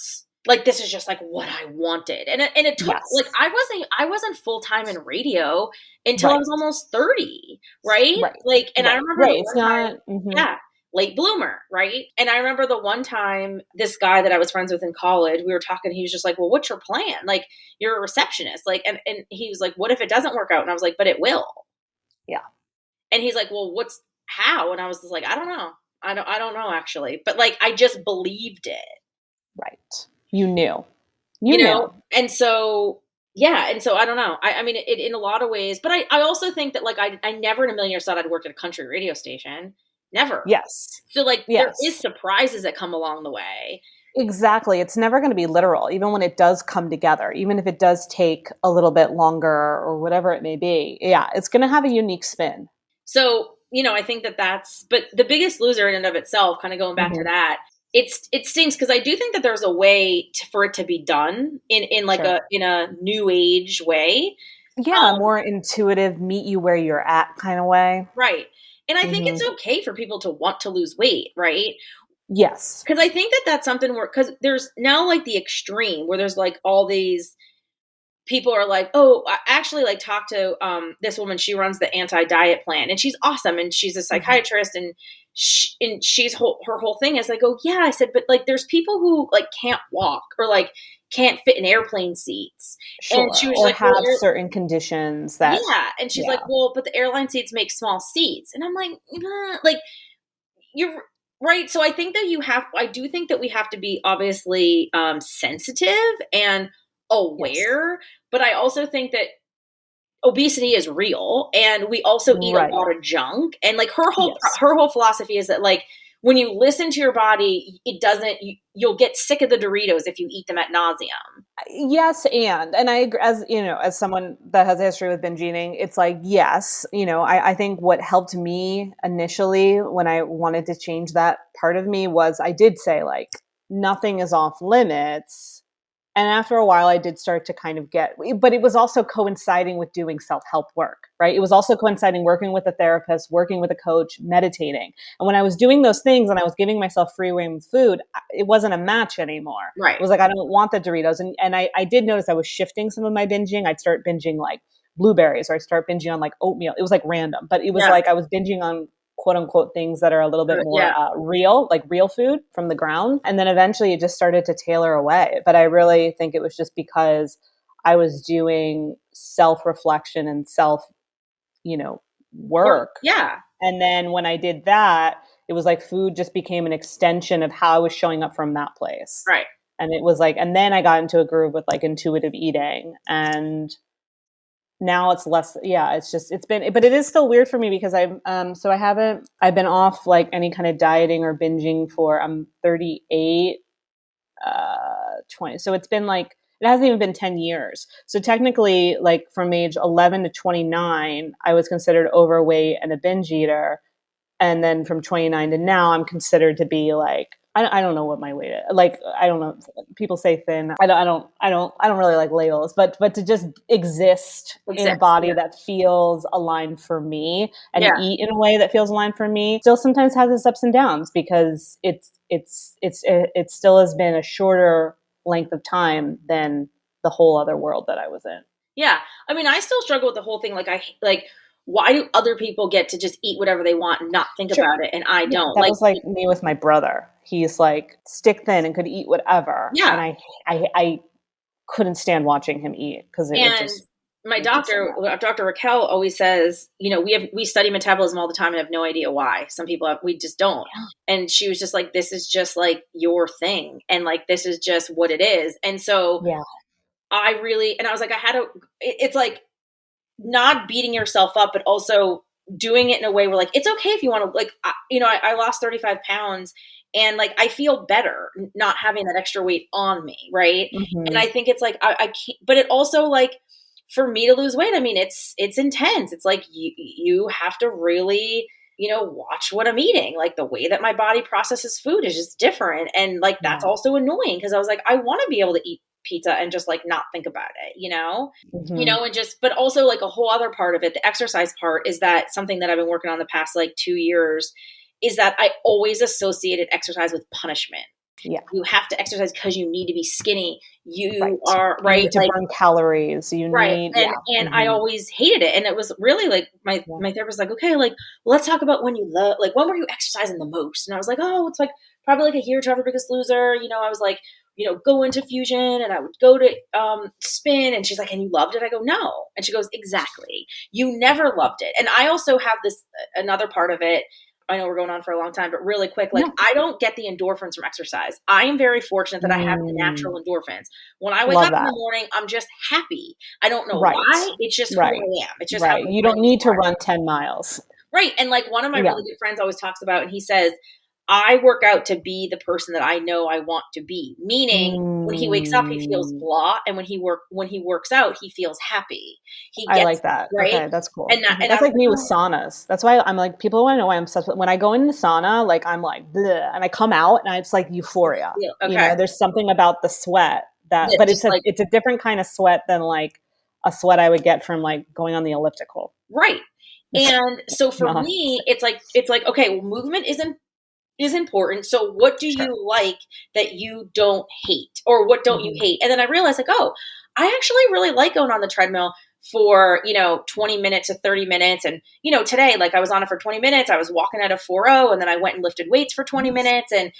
like this is just like what I wanted. And it took like, I wasn't full-time in radio until I was almost 30. Right. Like, and I remember it's not, late bloomer. Right. And I remember the one time this guy that I was friends with in college, we were talking, he was just like, well, what's your plan? Like you're a receptionist. Like, and he was like, what if it doesn't work out? And I was like, but it will. Yeah. And he's like, well, how? And I was just like, I don't know. I don't know actually. But like, I just believed it. Right. You knew. And so, and so I don't know. I mean, it in a lot of ways, but I also think that like, I never in a million years thought I'd work at a country radio station. Never. Yes. So like, there is surprises that come along the way. Exactly. It's never going to be literal, even when it does come together, even if it does take a little bit longer or whatever it may be. Yeah. It's going to have a unique spin. So, I think but The Biggest Loser in and of itself, kind of going back to that, it stinks because I do think that there's a way for it to be done in like in a new age way. Yeah, more intuitive, meet you where you're at kind of way. Right. And I think it's okay for people to want to lose weight, right? Yes. Because I think that that's something because there's now like the extreme where there's like all these people are like, oh, I actually like talked to this woman. She runs the anti-diet plan and she's awesome. And she's a psychiatrist and she's her whole thing is like, oh yeah. I said, but like, there's people who like can't walk or like can't fit in airplane seats. Sure. And she was or like, have certain conditions that. Yeah. And she's like, well, but the airline seats make small seats. And I'm like, like you're right. So I think that I do think that we have to be obviously sensitive and aware, but I also think that obesity is real and we also eat a lot of junk. And like her whole philosophy is that like, when you listen to your body, you'll get sick of the Doritos if you eat them ad nauseum. Yes. And I agree, as someone that has a history with binge eating, it's like, yes, I think what helped me initially when I wanted to change that part of me was I did say like, nothing is off limits. And after a while, I did start to kind of but it was also coinciding with doing self-help work, right? It was also coinciding working with a therapist, working with a coach, meditating. And when I was doing those things and I was giving myself free rein with food, it wasn't a match anymore. Right. It was like, I don't want the Doritos. And I did notice I was shifting some of my binging. I'd start binging like blueberries, or I start binging on like oatmeal. It was like random, but it was Yeah. like I was binging on quote unquote things that are a little bit more real, like real food from the ground. And then eventually it just started to tailor away. But I really think it was just because I was doing self-reflection and self, work. Yeah. And then when I did that, it was like food just became an extension of how I was showing up from that place. Right. And it was like, and then I got into a groove with like intuitive eating, and now it's less, it's been, but it is still weird for me because I've been off like any kind of dieting or binging I'm 38, 20. So it's been like, it hasn't even been 10 years. So technically, like from age 11 to 29, I was considered overweight and a binge eater. And then from 29 to now, I'm considered to be like, I don't know what my weight is. Like, I don't know. People say thin. I don't really like labels, but to just exist in a body that feels aligned for me and eat in a way that feels aligned for me still sometimes has its ups and downs, because it still has been a shorter length of time than the whole other world that I was in. Yeah. I mean, I still struggle with the whole thing. Like, why do other people get to just eat whatever they want and not think about it, and I don't? That was like me with my brother. He's like stick thin and could eat whatever. Yeah. And I couldn't stand watching him eat because it would just. My doctor, Dr. Raquel, always says, we study metabolism all the time and have no idea why. Some people we just don't. And she was just like, this is just like your thing, and like this is just what it is. And so I was like, it's like not beating yourself up, but also doing it in a way where like, it's okay if you want to, like, I lost 35 pounds and like, I feel better not having that extra weight on me. Right. Mm-hmm. And I think it's like, I can't, but it also like, for me to lose weight, I mean, it's intense. It's like, you have to really, watch what I'm eating. Like the way that my body processes food is just different. And like, that's also annoying. Cause I was like, I want to be able to eat pizza and just like not think about it, mm-hmm. And just, but also like a whole other part of it, the exercise part, is that something that I've been working on the past like 2 years, is that I always associated exercise with punishment. Yeah. You have to exercise because you need to be skinny. You are right. You need to burn calories. You need, and mm-hmm. I always hated it. And it was really like my therapist was like, okay, like, well, let's talk about when when were you exercising the most? And I was like, oh, it's like probably like a year to have the Biggest Loser. I was like, go into fusion, and I would go to spin. And she's like, and you loved it? I go, no. And she goes, exactly. You never loved it. And I also have this, another part of it. I know we're going on for a long time, but really quick, like I don't get the endorphins from exercise. I am very fortunate that I have the natural endorphins. When I wake up in the morning, I'm just happy. I don't know why. It's just who I am. It's just how you don't need to run 10 miles. Right. And like one of my really good friends always talks about, and he says, I work out to be the person that I know I want to be. Meaning when he wakes up, he feels blah. And when he works out, he feels happy. I like that. Right? Okay, that's cool. And that's like me with saunas. That's why I'm like, people want to know why I'm obsessed with. When I go in the sauna, like I'm like, bleh, and I come out and it's like euphoria. Okay. There's something about the sweat but it's a different kind of sweat than like a sweat I would get from like going on the elliptical. Right. And so for me, it's like, okay, well, movement is important. So what do you like that you don't hate, or what don't you hate? And then I realized like, oh, I actually really like going on the treadmill for, 20 minutes to 30 minutes. And, today, like I was on it for 20 minutes, I was walking at a 4.0, and then I went and lifted weights for 20 minutes and,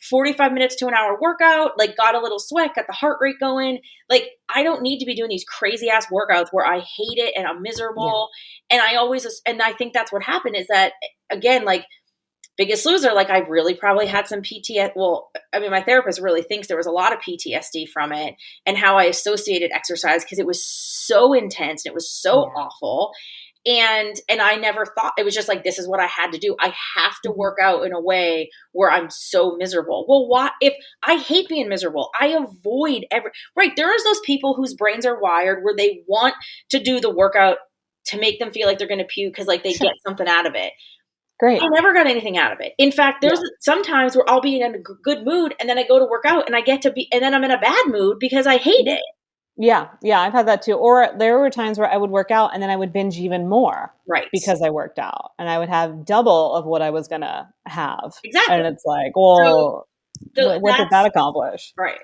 45 minutes to an hour workout, like got a little sweat, got the heart rate going. Like, I don't need to be doing these crazy ass workouts where I hate it and I'm miserable. Yeah. And I think that's what happened, is that, again, like, Biggest Loser, like I really probably had some PTSD. Well, I mean, my therapist really thinks there was a lot of PTSD from it, and how I associated exercise, because it was so intense and it was so awful. And I never thought, it was just like, this is what I had to do. I have to work out in a way where I'm so miserable. Well, what if I hate being miserable? I avoid right. There is those people whose brains are wired where they want to do the workout to make them feel like they're going to puke because like they get something out of it. Great. I never got anything out of it. In fact, there's sometimes where I'll be in a good mood and then I go to work out and I get to be, and then I'm in a bad mood because I hate it. Yeah. Yeah. I've had that too. Or there were times where I would work out and then I would binge even more. Right. Because I worked out, and I would have double of what I was going to have. Exactly. And it's like, well, what did that accomplish? Right.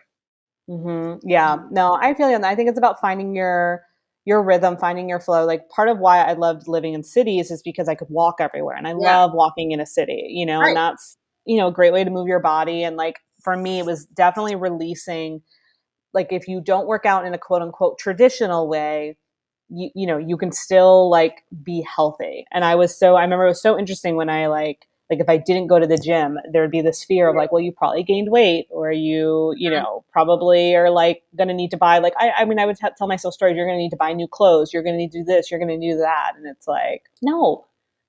Mm-hmm. Yeah. No, I feel you on that. I think it's about finding your your rhythm, finding your flow. Like part of why I loved living in cities is because I could walk everywhere, and I love walking in a city, you know, and that's, you know, a great way to move your body. And like, for me, it was definitely releasing, like if you don't work out in a quote unquote traditional way, you know, you can still like be healthy. And I remember it was so interesting when I like if I didn't go to the gym, there would be this fear of like, well, you probably gained weight, or you know, probably are like going to need to buy, like, I mean, I would tell myself stories. You're going to need to buy new clothes. You're going to need to do this. You're going to do that. And it's like, no,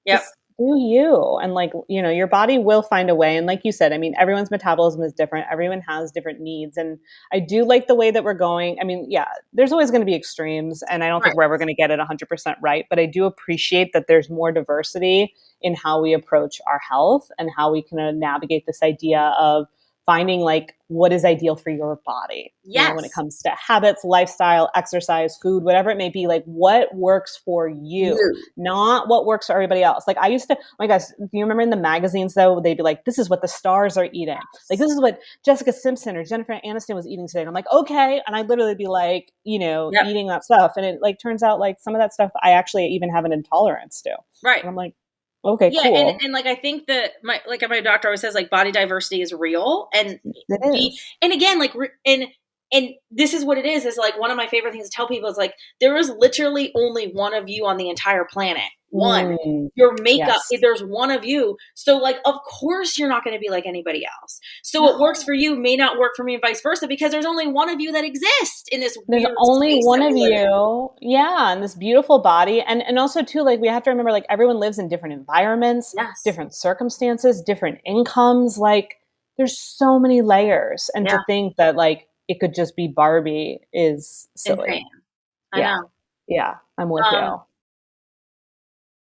just do you. And like, you know, your body will find a way. And like you said, I mean, everyone's metabolism is different. Everyone has different needs. And I do like the way that we're going. I mean, yeah, there's always going to be extremes, and I don't think we're ever going to get it 100% right, but I do appreciate that there's more diversity in how we approach our health and how we can navigate this idea of finding like what is ideal for your body. You know, when it comes to habits, lifestyle, exercise, food, whatever it may be, like what works for you, not what works for everybody else. Like I used to, oh my gosh, do you remember in the magazines though, they'd be like, this is what the stars are eating. Like this is what Jessica Simpson or Jennifer Aniston was eating today. And I'm like, okay. And I'd literally be like, you know, eating that stuff. And it like turns out like some of that stuff I actually even have an intolerance to. Right. And I'm like, okay, cool. And like I think that my doctor always says like body diversity is real, and it is. And again, like and this is what it is like one of my favorite things to tell people is like there is literally only one of you on the entire planet. Your makeup, there's one of you. So like, of course you're not going to be like anybody else. So what works for you may not work for me and vice versa, because there's only one of you that exists in this. There's only one of you. Yeah. And this beautiful body. And also too, like we have to remember, like everyone lives in different environments, different circumstances, different incomes. Like there's so many layers. And to think that like it could just be Barbie is silly. I know. Yeah. I'm with you.